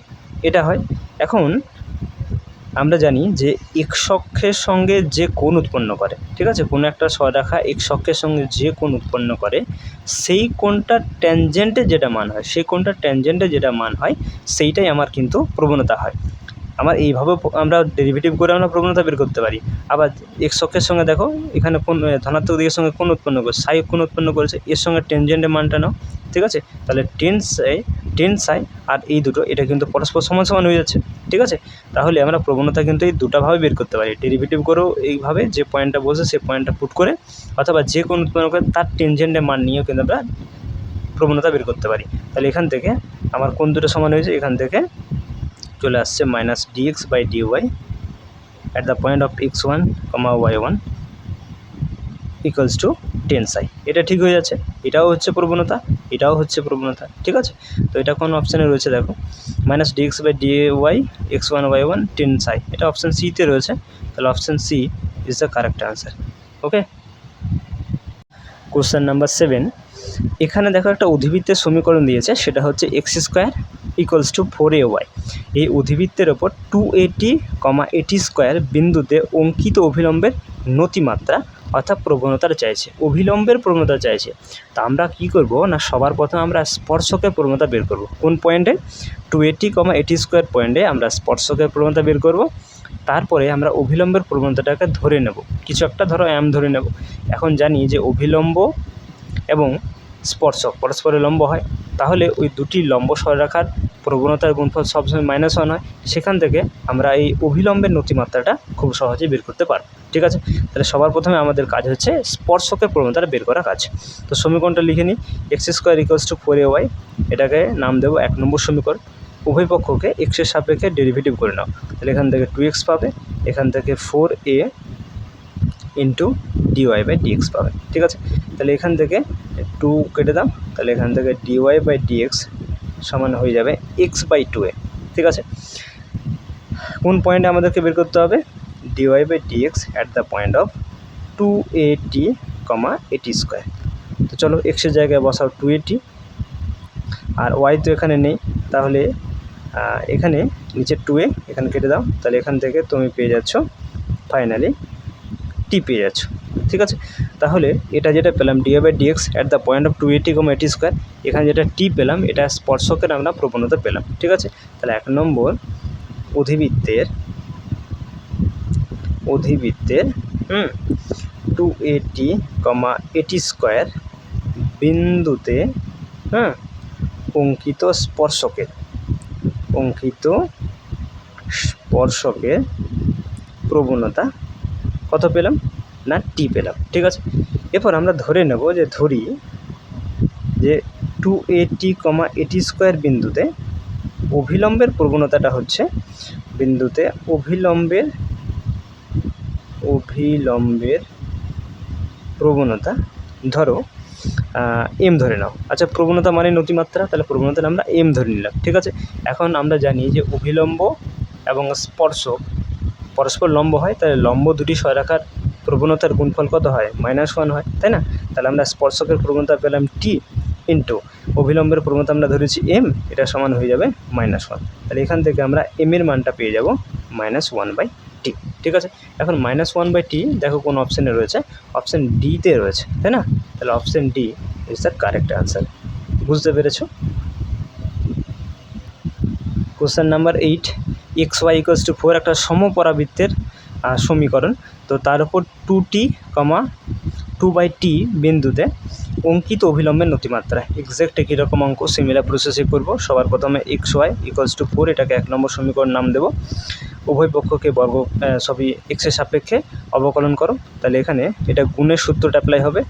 এটা হয়। এখন আমরা জানি যে এক্স অক্ষের সঙ্গে যে কোণ উৎপন্ন করে, ঠিক আছে, কোনো একটা সরলরেখা এক্স অক্ষের সঙ্গে যে কোণ উৎপন্ন করে, সেই কোণটা ট্যানজেন্টে যেটা মান হয়, সেই কোণটা ট্যানজেন্টে যেটা মান হয়, সেইটাই আমার কিন্তু প্রবণতা হয়। আমার এইভাবে আমরা ডেরিভেটিভ করে আমরা প্রবণতা বের করতে পারি। আবার এক্স অক্ষের সঙ্গে দেখো, এখানে কোন ধনাত্মক দিকের সঙ্গে কোণ উৎপন্ন করছে, সাই কোণ উৎপন্ন করেছে, এর সঙ্গে টেনজেন্টের মানটা নাও, ঠিক আছে, তাহলে টেন সাই আর এই দুটো, এটা কিন্তু পরস্পর সমান সমান হয়ে যাচ্ছে, ঠিক আছে, তাহলে আমরা প্রবণতা কিন্তু এই দুটোভাবে বের করতে পারি, ডেরিভেটিভ করেও এইভাবে, যে পয়েন্টটা বসে সেই পয়েন্টটা পুট করে, অথবা যে কোণ উৎপন্ন করে তার টেনজেন্টের মান নিয়েও কিন্তু আমরা প্রবণতা বের করতে পারি। তাহলে এখান থেকে আমার কোণ দুটো সমান হয়েছে, এখান থেকে চলে আসছে minus dx by dy at the point of x1, y1 equals to 10 সাই। এটা ঠিক হয়ে যাচ্ছে, এটাও হচ্ছে প্রবণতা, এটাও হচ্ছে প্রবণতা, ঠিক আছে। তো এটা কোন অপশানে রয়েছে দেখো, minus dx by dy x1, y1 10 সাই, এটা অপশান সিতে রয়েছে, তাহলে option C is the correct answer. Okay, question number 7, এখানে দেখো একটা অধিবৃত্তের সমীকরণ দিয়েছে, সেটা হচ্ছে x² ইকুয়ালস টু 4ay। এই অধিবৃত্তের ওপর 280, 80² বিন্দুতে অঙ্কিত অভিলম্বের নতিমাত্রা অর্থাৎ প্রবণতাটা চাইছে, অভিলম্বের প্রবণতা চাইছে। তা আমরা কি করব না, সবার প্রথমে আমরা স্পর্শকের প্রবণতা বের করব। কোন পয়েন্টে? 280, 80² পয়েন্টে আমরা স্পর্শকের প্রবণতা বের করব। তারপরে আমরা অভিলম্বের প্রবণতাটাকে ধরে নেব, কিছু একটা ধরো এম ধরে নেব। এখন জানি যে অভিলম্ব এবং স্পর্শক পরস্পরের লম্ব হয়, তাহলে ওই দুটি লম্ব সরলরেখার প্রবণতার গুণফল সবসময় -1 হয়। সেখান থেকে আমরা এই অভিলম্বের নতিমাত্রাটা খুব সহজেই বের করতে পারব, ঠিক আছে। তাহলে সবার প্রথমে আমাদের কাজ হচ্ছে স্পর্শকের প্রবণতাটা বের করা কাজ। তো সমীকরণটা লিখে নিই, x² ইকুয়ালস টু 4ay, এটাকে নাম দেবো 1 নম্বর সমীকরণ। উভয় পক্ষকে এক্সের সাপেক্ষে ডেরিভেটিভ করে নাও, তাহলে এখান থেকে 2x পাবে, এখান থেকে 4a into dy by dx পাবে, ঠিক আছে। তাহলে এখান থেকে 2 কেটে দাও, তাহলে এখান থেকে ডিওয়াই বাই ডিএক্স সমান হয়ে যাবে x/2a, ঠিক আছে। কোন পয়েন্টে আমাদেরকে বের করতে হবে? Dy by dx at the point of 280, 80²। তো চলো এক্সের জায়গায় বসাও 280, আর ওয়াই তো এখানে নেই, তাহলে এখানে নিচে 2a, এখানে কেটে দাও, তাহলে এখান থেকে তুমি পেয়ে যাচ্ছ ফাইনালি টি পেয়ে যাচ্ছ, ঠিক আছে। তাহলে এটা যেটা পেলাম dy by dx at the point of 280, 80², এখানে যেটা টি পেলাম, এটা স্পর্শকের আমরা প্রবণতা পেলাম, ঠিক আছে। তাহলে 1 নম্বর অধিবৃত্তের 280, 80² বিন্দুতে অঙ্কিত স্পর্শকের প্রবণতা কত পেলাম না টি পেলাম, ঠিক আছে। এরপর আমরা ধরে নেব যে 280, 80² বিন্দুতে অভিলম্বের প্রবণতাটা হচ্ছে, বিন্দুতে অভিলম্বের প্রবণতা ধরো এম ধরে নাও। আচ্ছা, প্রবণতা মানে নতিমাত্রা, তাহলে প্রবণতাটা আমরা এম ধরে নিলাম, ঠিক আছে। এখন আমরা জানি যে অভিলম্ব এবং স্পর্শক পরস্পর লম্ব হয়, তাহলে লম্ব দুটি সরলরেখার প্রবণতার গুণফল কত হয়? -1 হয়, তাই না। তাহলে আমরা স্পর্শকের প্রবণতা পেলাম টি, ইন্টু অভিলম্বের প্রবণতা আমরা ধরেছি এম, এটা সমান হয়ে যাবে -1। তাহলে এখান থেকে আমরা এম এর মানটা পেয়ে যাব -1/t, ঠিক আছে। এখন -1/t দেখো কোন অপশানে রয়েছে, অপশান ডিতে রয়েছে, তাই না। তাহলে option D is the correct answer. বুঝতে পেরেছো? Question number 8, xy equals two 4 একটা সমপরাবৃত্তের সমীকরণ। তো তার উপর 2t, 2/t বিন্দুতে অঙ্কিত অভিলম্বের নতিমাত্রা। এক্স্যাক্ট একই রকম অঙ্ক, সিমিলার প্রসেসে করব। সবার প্রথমে xy = 4, এটাকে 1 নম্বর সমীকরণ নাম দেব। উভয় পক্ষকে সবই এক্সের সাপেক্ষে অবকলন করো। তাহলে এখানে এটা গুণের সূত্রটা অ্যাপ্লাই হবে।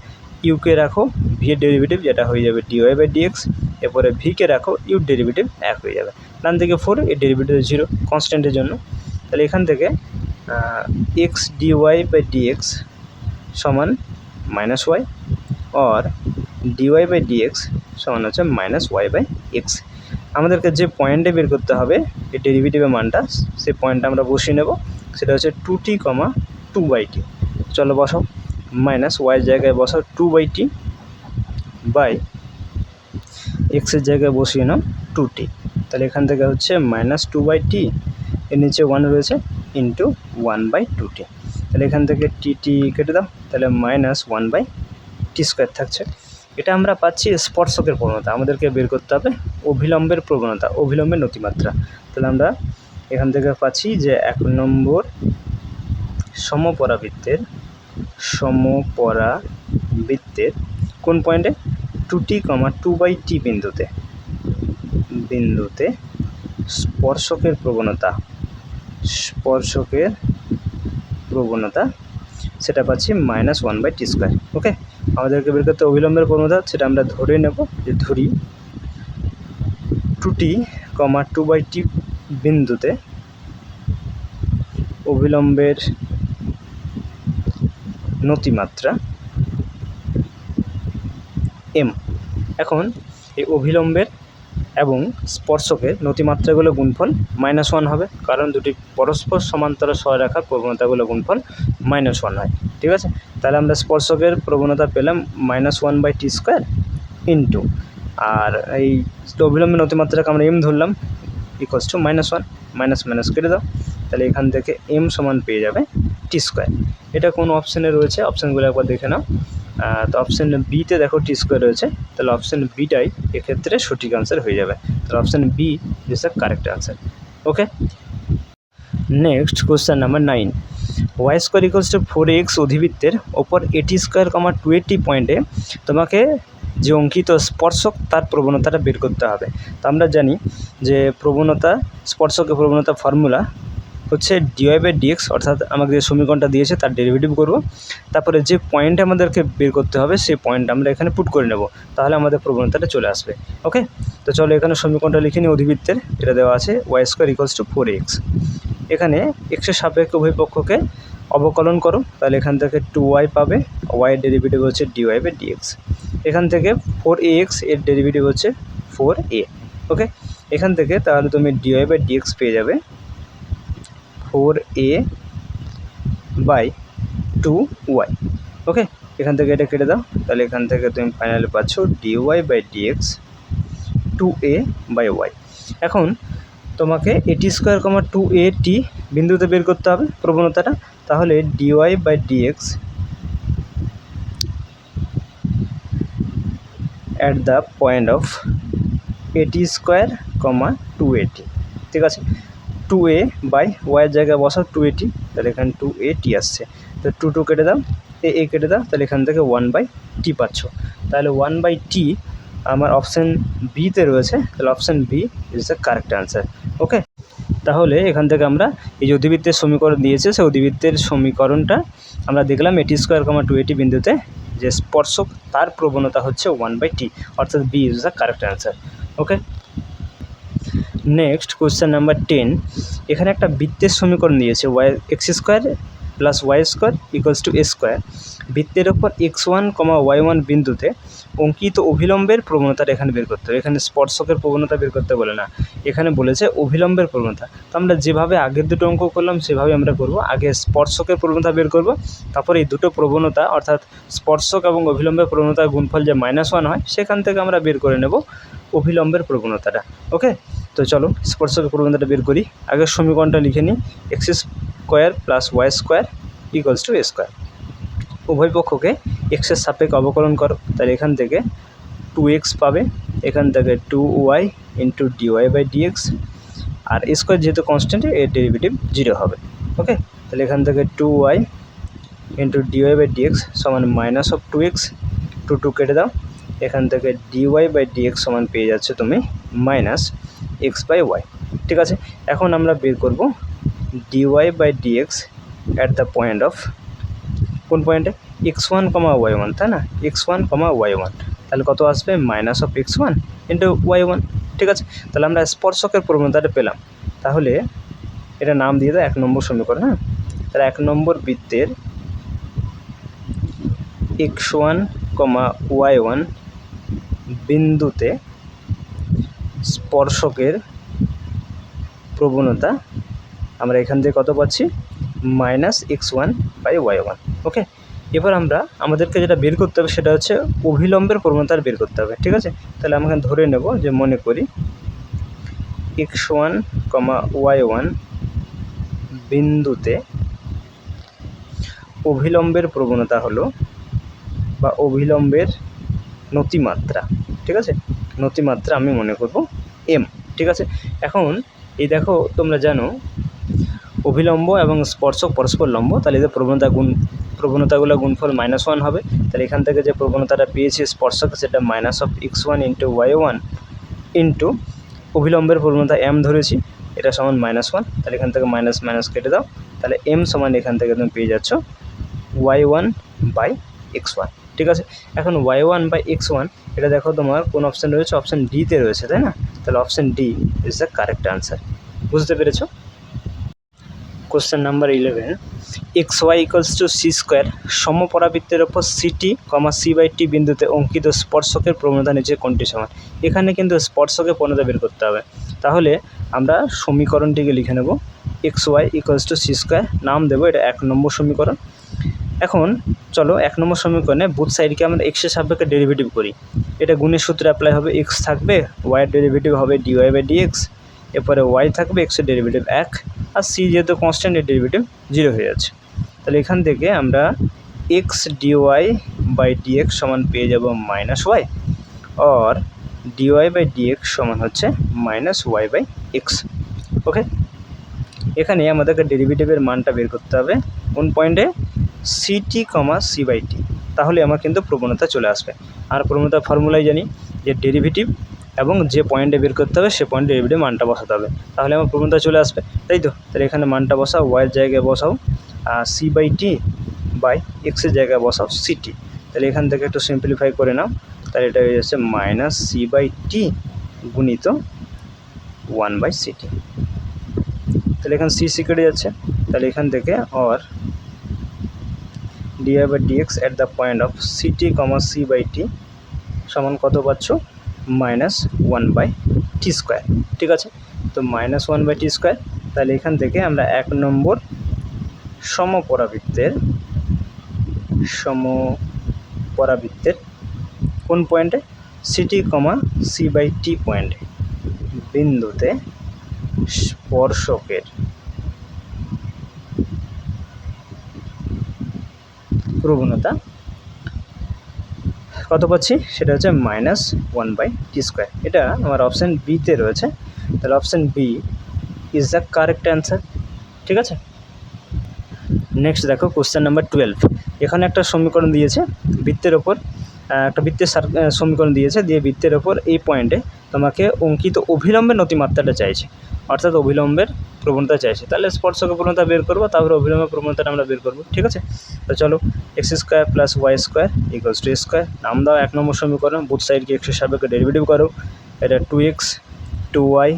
ইউকে রাখো, ভি এর ডেরিভেটিভ যেটা হয়ে যাবে dy/dx, এরপরে ভিকে রাখো, ইউর ডেরিভেটিভ 1 হয়ে যাবে। ডান দিকে 4, এর ডেরিভেটিভ 0 কনস্ট্যান্টের জন্য। তাহলে এখান থেকে x dy/dx সমান -y, or dy/dx সমান হচ্ছে -y/x। আমাদেরকে যে পয়েন্টে বের করতে হবে এই ডেরিভেটিভের মানটা, সেই পয়েন্টটা আমরা বসিয়ে নেব। সেটা হচ্ছে 2t, 2/t। চলো বসাও, -y জায়গায় বসাও 2/t, বাই এক্সের জায়গায় বসিয়ে নাও 2t। তাহলে এখান থেকে হচ্ছে -2/t, এর নিচে 1 রয়েছে, ইন্টু 1/2t। তাহলে এখান থেকে টি কেটে দাও, তাহলে -1/t² থাকছে। এটা আমরা পাচ্ছি স্পর্শকের প্রবণতা। আমাদেরকে বের করতে হবে অভিলম্বের প্রবণতা, অভিলম্বের নতিমাত্রা। তাহলে আমরা এখান থেকে পাচ্ছি যে 1 নম্বর সমপরাবৃত্তের কোন পয়েন্টে, 2t, 2/t বিন্দুতে স্পর্শকের প্রবণতা সেটা পাচ্ছি -1/t²। ওকে, আমাদেরকে বের করতে অভিলম্বের প্রবণতা, সেটা আমরা ধরে নেব। যে ধরি 2t, 2/t বিন্দুতে অভিলম্বের নতিমাত্রা m। এখন এই অভিলম্বের এবং স্পর্শকের নতিমাত্রাগুলো গুণফল -1 হবে, কারণ দুটি পরস্পর সমান্তরাল সরলরেখার প্রবণতাগুলো গুণফল -1 হয়। ঠিক আছে, তাহলে আমরা স্পর্শকের প্রবণতা পেলাম -1/t², ইন্টু, আর এই অভিলম্বের নতিমাত্রাকে আমরা m ধরলাম, = -1, কেটে দাও। তাহলে এখান থেকে m সমান পেয়ে যাবে t²। এটা কোন অপশানে রয়েছে, অপশানগুলো একবার দেখে নাও। তো অপশান বিতে দেখো t² রয়েছে, তাহলে অপশান বিটাই এক্ষেত্রে সঠিক আনসার হয়ে যাবে। তাহলে option B is the correct answer. Okay, next question number 9। y² = 4x অধিবৃত্তের ওপর at², 2at পয়েন্টে তোমাকে যে অঙ্কিত স্পর্শক তার প্রবণতাটা বের করতে হবে। তো আমরা জানি যে স্পর্শকের প্রবণতা ফর্মুলা হচ্ছে dy/dx, অর্থাৎ আমাকে যে সমীকরণটা দিয়েছে তার ডেরিভেটিভ করব। তারপরে যে পয়েন্ট আমাদেরকে বের করতে হবে সেই পয়েন্ট আমরা এখানে পুট করে নেব, তাহলে আমাদের প্রবণতাটা চলে আসবে। ওকে, তো চলো এখানে সমীকরণটা লিখে নিই অধিবৃত্তের। এটা দেওয়া আছে y² = 4x। এখানে এক্সের সাপেক্ষে উভয় পক্ষকে অবকলন করো, তাহলে এখান থেকে 2y পাবে, y এর ডেরিভেটিভ হচ্ছে dy/dx। এখান থেকে 4ax এর ডেরিভেটিভ হচ্ছে 4a। ওকে, এখান থেকে তাহলে তুমি dy/dx পেয়ে যাবে 4a/2y। ওকে, এখান থেকে এটা কেটে দাও, তাহলে এখান থেকে তুমি ফাইনালি পাচ্ছ dy/dx 2a/y। এখন তোমাকে at², 2at বিন্দুতে বের করতে হবে প্রবণতাটা। তাহলে dy/dx at the point of at², 2at। ঠিক আছে, 2a/y এর জায়গায় বসাও 2at, তাহলে এখানে 2at আসছে। তো 2 কেটে দাও, a কেটে দাও, তাহলে এখান থেকে 1/t পাচ্ছ। তাহলে 1/t আমার অপশান বিতে রয়েছে, তাহলে option B is the correct answer. Okay, তাহলে এখান থেকে আমরা এই যে অধিবৃত্তের সমীকরণ দিয়েছে সেই অধিবৃত্তের সমীকরণটা আমরা দেখলাম at², 2at বিন্দুতে যে স্পর্শক তার প্রবণতা হচ্ছে 1/t, অর্থাৎ B is the correct answer. Okay, next question number 10। এখানে একটা বৃত্তের সমীকরণ দিয়েছে x² + y² = a²। বৃত্তের ওপর x1, y1 বিন্দুতে অঙ্কিত অভিলম্বের প্রবণতাটা এখানে বের করতে হবে। এখানে স্পর্শকের প্রবণতা বের করতে বলে না, এখানে বলেছে অভিলম্বের প্রবণতা। তো আমরা যেভাবে আগের দুটো অঙ্ক করলাম সেভাবে আমরা করব। আগে স্পর্শকের প্রবণতা বের করব, তারপর এই দুটো প্রবণতা অর্থাৎ স্পর্শক এবং অভিলম্বের প্রবণতার গুণফল যে -1 হয় সেখান থেকে আমরা বের করে নেব অভিলম্বের প্রবণতাটা। ওকে, তো চলো স্পর্শকের প্রবণতাটা বের করি। আগের সমীকরণটা লিখে নিই, x² + y² = a²। উভয় পক্ষকে এক্সের সাপেক্ষে অবকলন করো, তাহলে এখান থেকে 2x পাবে, এখান থেকে 2y × dy/dx, আর a² যেহেতু কনস্ট্যান্ট এর ডেরিভেটিভ 0 হবে। ওকে, তাহলে এখান থেকে 2y into dy by dx সমান মাইনাস অফ 2x, 2 কেটে দাও, এখান থেকে ডিওয়াই বাই ডিএক্স সমান পেয়ে যাচ্ছে তুমি মাইনাস এক্স বাই ওয়াই। ঠিক আছে, এখন আমরা বের করব dy by dx at the point of, কোন পয়েন্টে, x1, y1, তাই না, x1, y1, তাহলে কত আসবে, minus of x1 into y1। ঠিক আছে, তাহলে আমরা স্পর্শকের প্রবণতাটা পেলাম। তাহলে এটা নাম দিয়ে দাও 1 নম্বর সমীকরণ। হ্যাঁ, তাহলে 1 নম্বর বৃত্তের x1, y1 বিন্দুতে স্পর্শকের প্রবণতা আমরা এখান থেকে কত পাচ্ছি, মাইনাস x1 বাই y1। ওকে, এবার আমরা আমাদেরকে যেটা বের করতে হবে সেটা হচ্ছে অভিলম্বের প্রবণতা বের করতে হবে। ঠিক আছে, তাহলে আমাকে ধরে নেব যে মনে করি x1, y1 বিন্দুতে অভিলম্বের প্রবণতা হলো, বা অভিলম্বের নতিমাত্রা, ঠিক আছে, নতিমাত্রা আমি মনে করব m। ঠিক আছে, এখন এই দেখো তোমরা জানো অভিলম্ব এবং স্পর্শক পরস্পর লম্ব, তাহলে এদের প্রবণতাগুলো গুণফল -1 হবে। তাহলে এখান থেকে যে প্রবণতাটা পেয়েছি স্পর্শক, সেটা minus of x1 into y1 into অভিলম্বের প্রবণতা m ধরেছি, এটা সমান -1। তাহলে এখান থেকে মাইনাস মাইনাস কেটে দাও, তাহলে m সমান এখান থেকে তুমি পেয়ে যাচ্ছ y1 বাই x1। ঠিক আছে, এখন y1 বাই x1 এটা দেখো তোমার কোন অপশান রয়েছে, অপশান ডিতে রয়েছে, তাই না, তাহলে option D is the correct answer. বুঝতে পেরেছো? Question number 11, xy equals to c square সমপরাবৃত্তের ওপর সিটি, c/t বিন্দুতে অঙ্কিত স্পর্শকের প্রবণতা নিচে কোনটি সমান। এখানে কিন্তু স্পর্শকের প্রবণতা বের করতে হবে। তাহলে আমরা সমীকরণটিকে লিখে নেব xy equals to c square, নাম দেবো এটা 1 নম্বর সমীকরণ। এখন চলো 1 নম্বর সমীকরণে বুথ সাইডকে আমরা এক্সের সাপেক্ষে ডেরিভেটিভ করি। এটা গুণের সূত্রে অ্যাপ্লাই হবে, এক্স থাকবে, ওয়াইয়ের ডেরিভেটিভ হবে ডিওয়াই বাই ডিএক্স, এরপরে ওয়াই থাকবে, এক্সের ডেরিভেটিভ 1, আর সি যেহেতু কনস্ট্যান্ট এর ডেরিভেটিভ 0 হয়ে যাচ্ছে। তাহলে এখান থেকে আমরা এক্স ডিওয়াই বাই ডিএক্স সমান পেয়ে যাব মাইনাস ওয়াই, আর ডিওয়াই বাই ডিএক্স সমান হচ্ছে minus y by x. Okay, এখানে আমাদেরকে ডেরিভেটিভের মানটা বের করতে হবে কোন পয়েন্টে, সিটি, c/t, তাহলে আমার কিন্তু প্রবণতা চলে আসবে। আর প্রবণতার ফর্মুলাই জানি যে ডেরিভেটিভ এবং যে পয়েন্টে বের করতে হবে সে পয়েন্টে ডেরিভেটিভ মানটা বসাতে হবে, তাহলে আমার প্রবণতা চলে আসবে, তাই তো। তাহলে এখানে মানটা বসাও, ওয়াইয়ের জায়গায় বসাও c/t বাই এক্সের জায়গায় বসাও সিটি। তাহলে এখান থেকে একটু সিম্পলিফাই করে নাও, তাহলে এটা হয়ে যাচ্ছে মাইনাস c/t গুণিত 1/ct। তাহলে এখানে সি কেটে যাচ্ছে, তাহলে এখান থেকে আর dy by dx at the point of c t, c/t সমান কত পাচ্ছ, -1/t স্কোয়ার। ঠিক আছে, তো -1/t স্কোয়ার। তাহলে এখান থেকে আমরা 1 নম্বর সমপরাবৃত্তের কোন পয়েন্টে, সিটি, c/t পয়েন্টে বিন্দুতে স্পর্শকের প্রবণতা কত পাচ্ছি, সেটা হচ্ছে -1/t স্কোয়ার। এটা আমার অপশান বিতে রয়েছে, তাহলে option B is the correct answer. ঠিক আছে, নেক্সট দেখো কোশ্চেন নাম্বার 12। এখানে একটা সমীকরণ দিয়েছে বৃত্তের ওপর, একটা বৃত্তের সমীকরণ দিয়েছে, দিয়ে বৃত্তের ওপর এই পয়েন্টে তোমাকে অঙ্কিত অভিলম্বের নতিমাত্রাটা চাইছে, অর্থাৎ অভিলম্বের প্রবণতা চাইছে। তাহলে স্পর্শকের প্রবণতা বের করবো, তারপরে অভিলম্বের প্রবণতাটা আমরা বের করবো। ঠিক আছে, তো চলো x square plus y square equals to square, নাম দাও 1 নম্বর সমীকরণ, বুথ সাইডকে এক্সের সাপেক্ষে ডেরিভেটিভ করো, এটা 2x 2y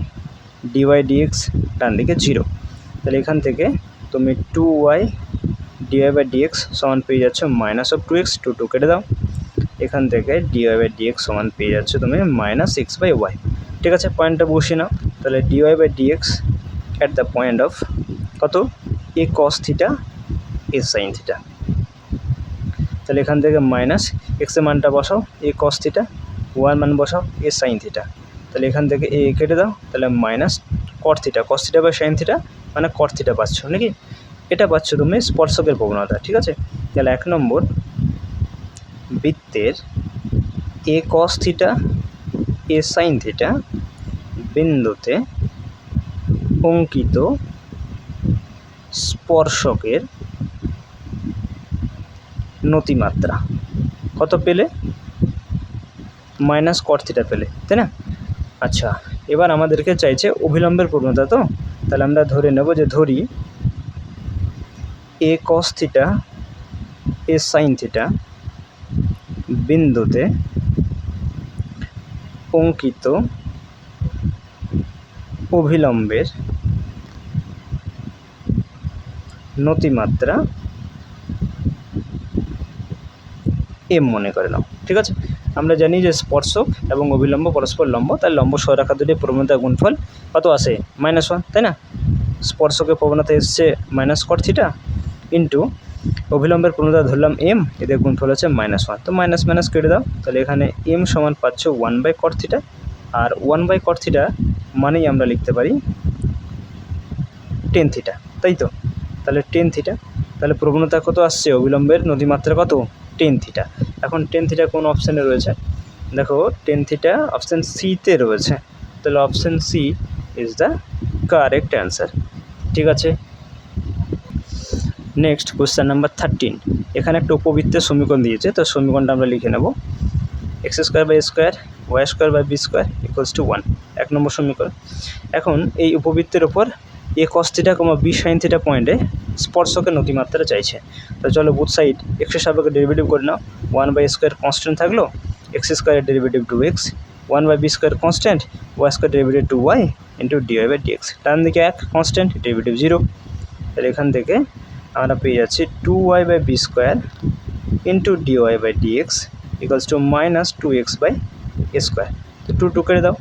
ডিওয়াই ডিএক্স, ডান দিকে 0। তাহলে এখান থেকে তুমি 2y ডিওয়াই বাই ডিএক্স সমান পেয়ে যাচ্ছ মাইনাস অফ 2x, 2 কেটে দাও, এখান থেকে ডিওয়াই বাই ডিএক্স সমান পেয়ে যাচ্ছে তুমি মাইনাস এক্স বাই ওয়াই। ঠিক আছে, পয়েন্টটা বসিয়ে নাও, তাহলে dy by dx at the point of কত, a cos theta a sine theta. তাহলে এখান থেকে মাইনাস এক্সের মানটা বসাও, এ কস থিটা, ওয়াই মান বসাও, এ সাইন থিটা। তাহলে এখান থেকে এ কেটে দাও, তাহলে minus cot theta, cos theta by sine theta মানে কট থিটা পাচ্ছ নাকি, এটা পাচ্ছ তুমি স্পর্শকের প্রবণতা। ঠিক আছে, তাহলে 1 নম্বর বৃত্তের এ cos theta a sine theta বিন্দুতে অঙ্কিত স্পর্শকের নতিমাত্রা কত পেলে, মাইনাস কট থিটা পেলে, তাই না? আচ্ছা, এবার আমাদেরকে চাইছে অভিলম্বের প্রবণতা, তো তাহলে আমরা ধরে নেব যে ধরি এ cos theta a sine theta বিন্দুতে অঙ্কিত অভিলম্বের নতিমাত্রা এম মনে করে নাও। ঠিক আছে, আমরা জানি যে স্পর্শক এবং অভিলম্ব পরস্পর লম্ব, তাই লম্ব সরলরেখা দুটি প্রবণতা গুণফল কত আসে, -1, তাই না? স্পর্শকের প্রবণতা এসছে মাইনাস কট থিটা ইন্টু অভিলম্বের প্রবণতা ধরলাম এম, এদের গুণফল হচ্ছে -1, তো মাইনাস মাইনাস কেটে দাও, তাহলে এখানে এম সমান পাচ্ছ 1/cot থিটা, আর 1/cot থিটা মানেই আমরা লিখতে পারি tan থিটা, তাই তো? তাহলে tan থিটা, তাহলে প্রবণতা কত আসছে, অভিলম্বের নতিমাত্রা কত, tan থিটা। এখন tan থিটা কোন অপশানে রয়েছে, দেখো tan থিটা অপশান সিতে রয়েছে, তাহলে option C is the correct answer. ঠিক আছে, নেক্সট কোয়েশ্চেন নাম্বার 13। এখানে একটা উপবৃত্তের সমীকরণ দিয়েছে, তো সমীকরণটা আমরা লিখে নেব, x² y² b² = 1, 1 নম্বর সমীকরণ। এখন এই উপবৃত্তের ওপর a cos theta, b sin theta পয়েন্টে স্পর্শকের নতিমাত্রা চাইছে। তো চলো বুথ সাইড এক্সের সাপেক্ষে ডেরিভেটিভ করে নাও, 1/² কনস্ট্যান্ট থাকলো, x² derivative 2x, 1/b² constant, y² derivative 2y into dy/dx, ডান দিকে 1 কনস্ট্যান্ট, ডেরিভেটিভ 0, তাহলে এখান থেকে আমরা পেয়ে যাচ্ছি 2y/b² ইন্টু dy/dx = -2x/a², তো 2 কেটে দাও,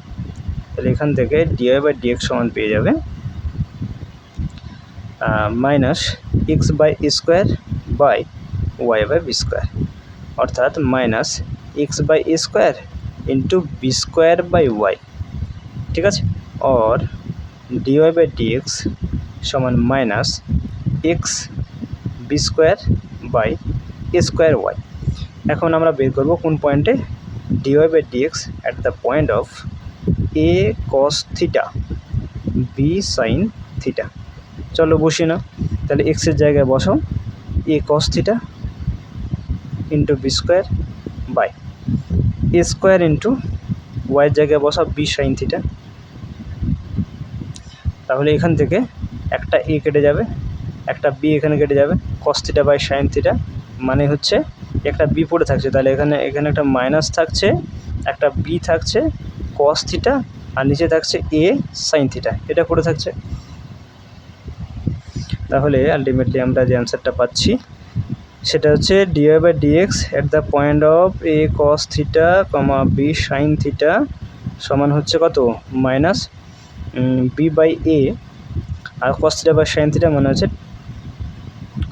তাহলে এখান থেকে dy/dx সমান পেয়ে যাবে -x/a² অর্থাৎ -x/a² ইন্টু b² ঠিক আছে, और dy/dx সমান -x/b²/a²y। এখন আমরা বের করব কোন পয়েন্টে, dy/dx at the point of a cos theta b sin theta. চলো বসি না, তাহলে এক্সের জায়গায় বসাও a cos theta into b²/a² into ওয়াইয়ের জায়গায় বসাও b sin থিটা, তাহলে এখান থেকে একটা a কেটে যাবে, একটা b এখানে কেটে যাবে, cos theta by sin theta মানে হচ্ছে একটা b পড়ে থাকছে, তাহলে এখানে একটা মাইনাস থাকছে, একটা b থাকছে cos থিটা, আর নিচে থাকছে a sin থিটা, এটা পড়ে থাকছে। তাহলে আলটিমেটলি আমরা যে অ্যান্সারটা পাচ্ছি সেটা হচ্ছে dy/dx at the point of a cos theta, b sin theta সমান হচ্ছে কত, মাইনাস b/a, আর cos theta by sin theta মানে হচ্ছে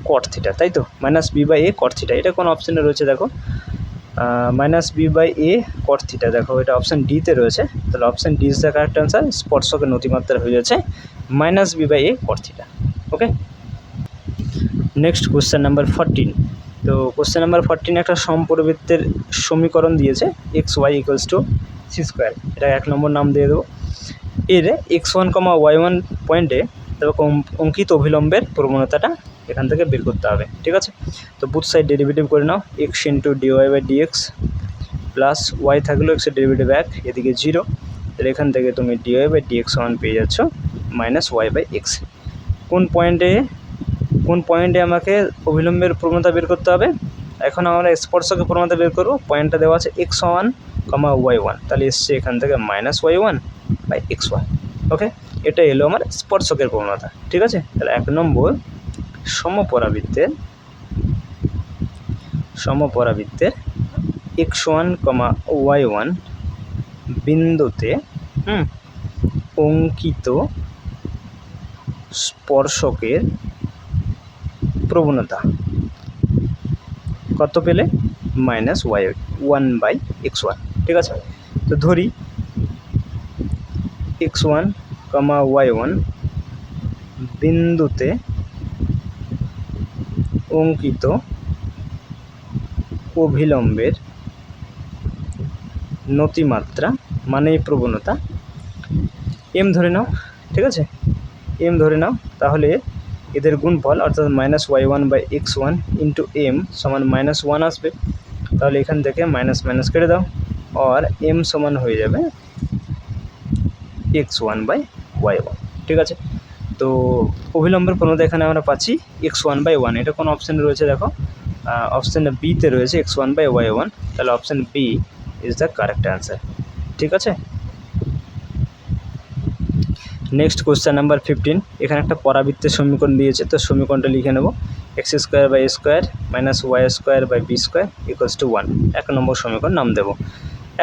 cot থিটা, তাই তো, -b/a cot থিটা, এটা কোন অপশানে রয়েছে দেখো, -b/a cot থিটা, দেখো এটা অপশান ডিতে রয়েছে, তাহলে option D is the correct answer. স্পর্শকের নতিমাত্রা হয়ে যাচ্ছে -b/a cot theta. Okay, next question number 14। তো কোয়েশ্চেন নাম্বার 14 একটা সমপরিবৃত্তের সমীকরণ দিয়েছে xy = c², এটা 1 নম্বর নাম দিয়ে দেবো। এর x1, y1 পয়েন্টে তবে অঙ্কিত অভিলম্বের প্রবণতাটা এখান থেকে বের করতে হবে। ঠিক আছে, তো বুথ সাইড ডেরিভেটিভ করে নাও, x into dy/dx plus y থাকলো x এর ডেরিভেটিভ 1, এদিকে 0, তাহলে এখান থেকে তুমি dy/dx সমান পেয়ে যাচ্ছ -y/x। কোন পয়েন্টে আমাকে অভিলম্বের প্রবণতা বের করতে হবে, এখন আমরা স্পর্শকের প্রবণতা বের করব, পয়েন্টটা দেওয়া আছে x1, y1, তাহলে এসছে এখান থেকে -y1/xy। ওকে, এটা এলো আমার স্পর্শকের প্রবণতা। ঠিক আছে, তাহলে 1 নম্বর সমপরাবৃত্তের x1, y1 বিন্দুতে অঙ্কিত স্পর্শকের প্রবণতা কত পেলে, -y1/xy। ঠিক আছে, তো ধরি x1, y1 বিন্দুতে অঙ্কিত অভিলম্বের নতিমাত্রা মানে প্রবণতা m ধরে নাও। ঠিক আছে, m ধরে নাও, তাহলে এদের গুণফল অর্থাৎ -y1/x1 ইন্টু m সমান -1 আসবে। তাহলে এখান থেকে মাইনাস মাইনাস কেটে দাও, আর m সমান হয়ে যাবে x1/y1। ঠিক আছে, তো অভিলম্বের প্রবণতা এখানে আমরা পাচ্ছি x1/1। এটা কোন অপশানে রয়েছে দেখো, অপশান বিতে রয়েছে x1/y1। তাহলে option B is the correct answer. ঠিক আছে, নেক্সট কোয়েশ্চেন নাম্বার 15। এখানে একটা পরাবৃত্তের সমীকরণ দিয়েছে, তো সমীকরণটা লিখে নেব। x² minus y² equals to 1, 1 নম্বর সমীকরণ নাম দেব।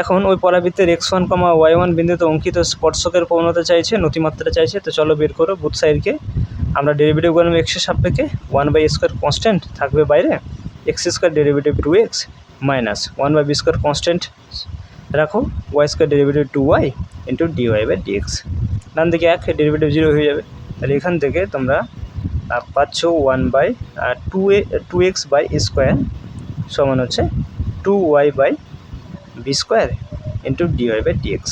এখন ওই পরাবৃত্তের x1, y1 বিন্দুতে অঙ্কিত স্পর্শকের প্রবণতা চাইছে, নতিমাত্রা চাইছে। তো চলো বের করো বুথ সাইডকে। আমরা ডেরিভেটিভ করলাম x এর সাপেক্ষে, 1/a² কনস্ট্যান্ট থাকবে বাইরে, x² derivative 2x minus 1/b² constant রাখো, y² derivative 2y into dy/dx। ডান দিকে 1, ডেরিভেটিভ 0 হয়ে যাবে। তাহলে এখান থেকে তোমরা পাচ্ছ 1/2x/a² সমান হচ্ছে 2y/b² ইন্টু dy/dx।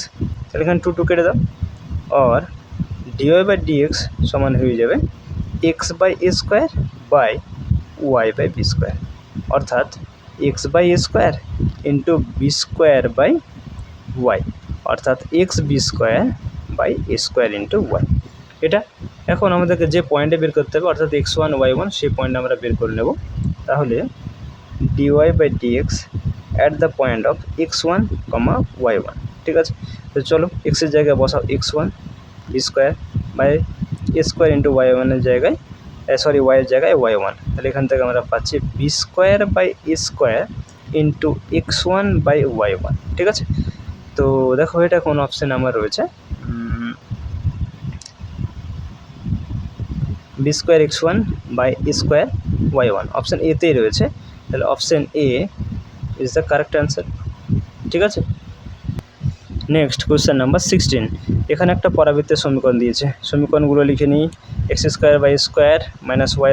তাহলে এখানে 2 কেটে দাও, আর dy/dx সমান হয়ে যাবে x/a² অর্থাৎ x/a² ইন্টু b² y অর্থাৎ xb² ইন্টু y। এটা এখন আমাদেরকে যে পয়েন্টে বের করতে হবে অর্থাৎ x1, y1, সেই পয়েন্ট আমরা বের করে নেব। তাহলে dy/dx at the point of x1, y1। ঠিক আছে, তো চলো এক্সের জায়গায় বসাও x1 b² by a² into y1 এর জায়গায় y এর জায়গায় y1। তাহলে এখান থেকে আমরা পাচ্ছি b²/a² ইন্টু x1/y1। ঠিক আছে, তো দেখো এটা কোন অপশান আমার রয়েছে, b²x1/a²y1 অপশান এতেই রয়েছে। তাহলে option A is the correct answer. ঠিক আছে, নেক্সট কোয়েশ্চেন নাম্বার 16। এখানে একটা পরাবৃত্তের সমীকরণ দিয়েছে, সমীকরণগুলো লিখে নিই। x² minus y²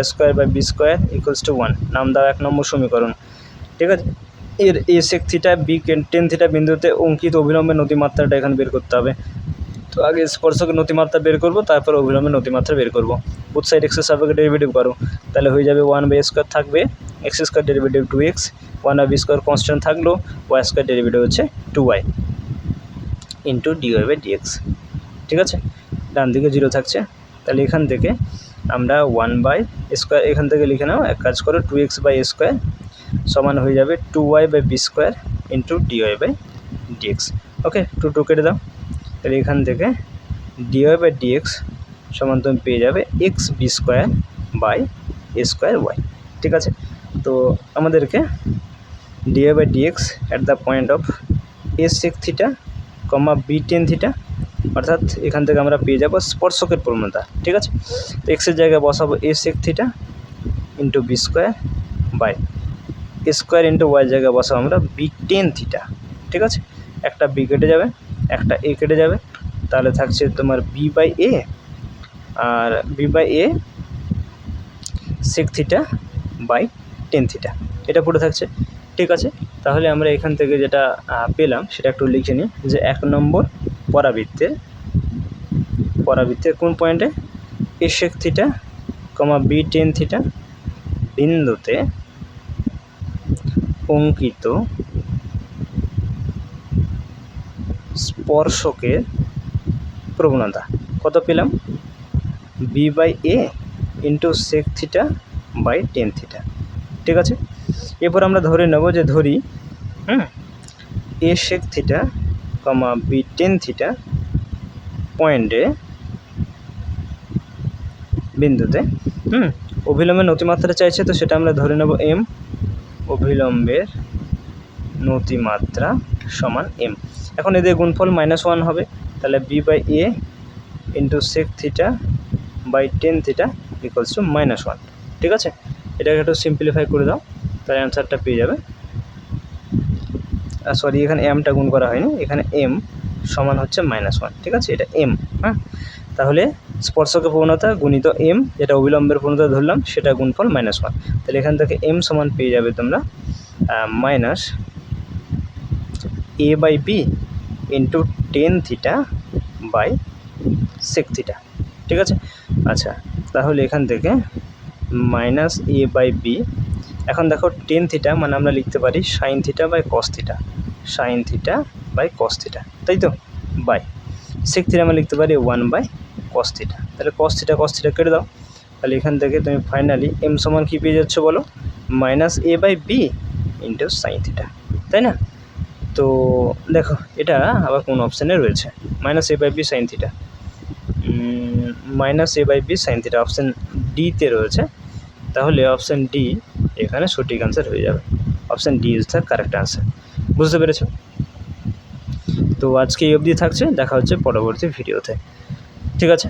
equals to 1 নাম দাও 1 নম্বর সমীকরণ। ঠিক আছে, এর a sec theta b tan theta বিন্দুতে অঙ্কিত অভিলম্বের নতিমাত্রাটা এখানে বের করতে হবে। তো আগে স্পর্শকের নতিমাত্রা বের করব, তারপর অভিলম্বের নতিমাত্রা বের করব। বুথ সাইড x এর সাপেক্ষে ডেরিভেটিভ করো, তাহলে হয়ে যাবে 1/a² থাকবে, x² derivative 2x, 1/b² constant থাকলো, y² ডেরিভেটিভ হচ্ছে 2y ইন্টু dy/dx। ঠিক আছে, ডান দিকে 0 থাকছে। তাহলে এখান থেকে আমরা 1/a² এখান থেকে লিখে নাও, এক কাজ করো 2x/a² সমান হয়ে যাবে 2y/b² ইন্টু dy/dx। ওকে, 2 কেটে দাও। তাহলে এখান থেকে dy/dx সমান তুমি পেয়ে যাবে xb²/a²y। ঠিক আছে, তো আমাদেরকে dy/dx at the point of a sec theta, b tan theta, অর্থাৎ এখান থেকে আমরা পেয়ে যাব স্পর্শকের প্রবণতা। ঠিক আছে, তো এক্সের জায়গায় বসাবো a sec theta into b² into y জায়গায় বসাবো আমরা b tan থিটা। ঠিক আছে, একটা b কেটে যাবে, একটা a কেটে যাবে, তাহলে থাকছে তোমার b/a আর b/a sec theta by tan theta, এটা পুরো থাকছে। ঠিক আছে, তাহলে আমরা এখান থেকে যেটা পেলাম সেটা একটু লিখে নিই, যে 1 নম্বর পরাবৃত্তের কোন পয়েন্টে a sec theta, b tan theta বিন্দুতে অঙ্কিত স্পর্শকের প্রবণতা কত পেলাম, b/a into sec theta by tan theta. ঠিক আছে, এরপর আমরা ধরে নেব যে ধরি a sec theta, b tan theta পয়েন্টে বিন্দুতে অভিলম্বের নতিমাত্রা চাইছে, তো সেটা আমরা ধরে নেব m, অভিলম্বের নতিমাত্রা সমান m। এখন এদের গুণফল -1 হবে, তাহলে b/a into sec theta by tan theta equals to -1। ঠিক আছে, এটাকে একটু সিম্পলিফাই করে দাও, তাহলে অ্যান্সারটা পেয়ে যাবে। সরি, এখানে mটা গুণ করা হয়নি, এখানে m সমান হচ্ছে -1। ঠিক আছে, এটা m। হ্যাঁ, তাহলে স্পর্শকের প্রবণতা গুণিত m, যেটা অবিলম্বের প্রবণতা ধরলাম, সেটা গুণফল -1। তাহলে এখান থেকে m সমান পেয়ে যাবে তোমরা -a/b into tan theta by sec theta. ঠিক আছে। আচ্ছা, তাহলে এখান থেকে মাইনাস এ বাই বি, এখন দেখো টেন থিটা মানে আমরা লিখতে পারি sine theta by cos theta, sine theta by cos theta, তাই তো, বাই সেক থিটা আমরা লিখতে পারি 1/cos থিটা। তাহলে কস থিটা কেটে দাও, তাহলে এখান থেকে তুমি ফাইনালি এম সমান কী পেয়ে যাচ্ছ বলো, minus a by b into sine theta, তাই না। তো দেখো এটা আবার কোন অপশানে রয়েছে, minus a by b sine theta, minus a by b sine theta option ডিতে রয়েছে। তাহলে অপশান ডি এখানে সঠিক আনসার হয়ে যাবে, option D is the correct answer. বুঝতে পেরেছ? তো আজকে এই অবধি থাকছে, দেখা হচ্ছে পরবর্তী ভিডিওতে, ঠিক আছে।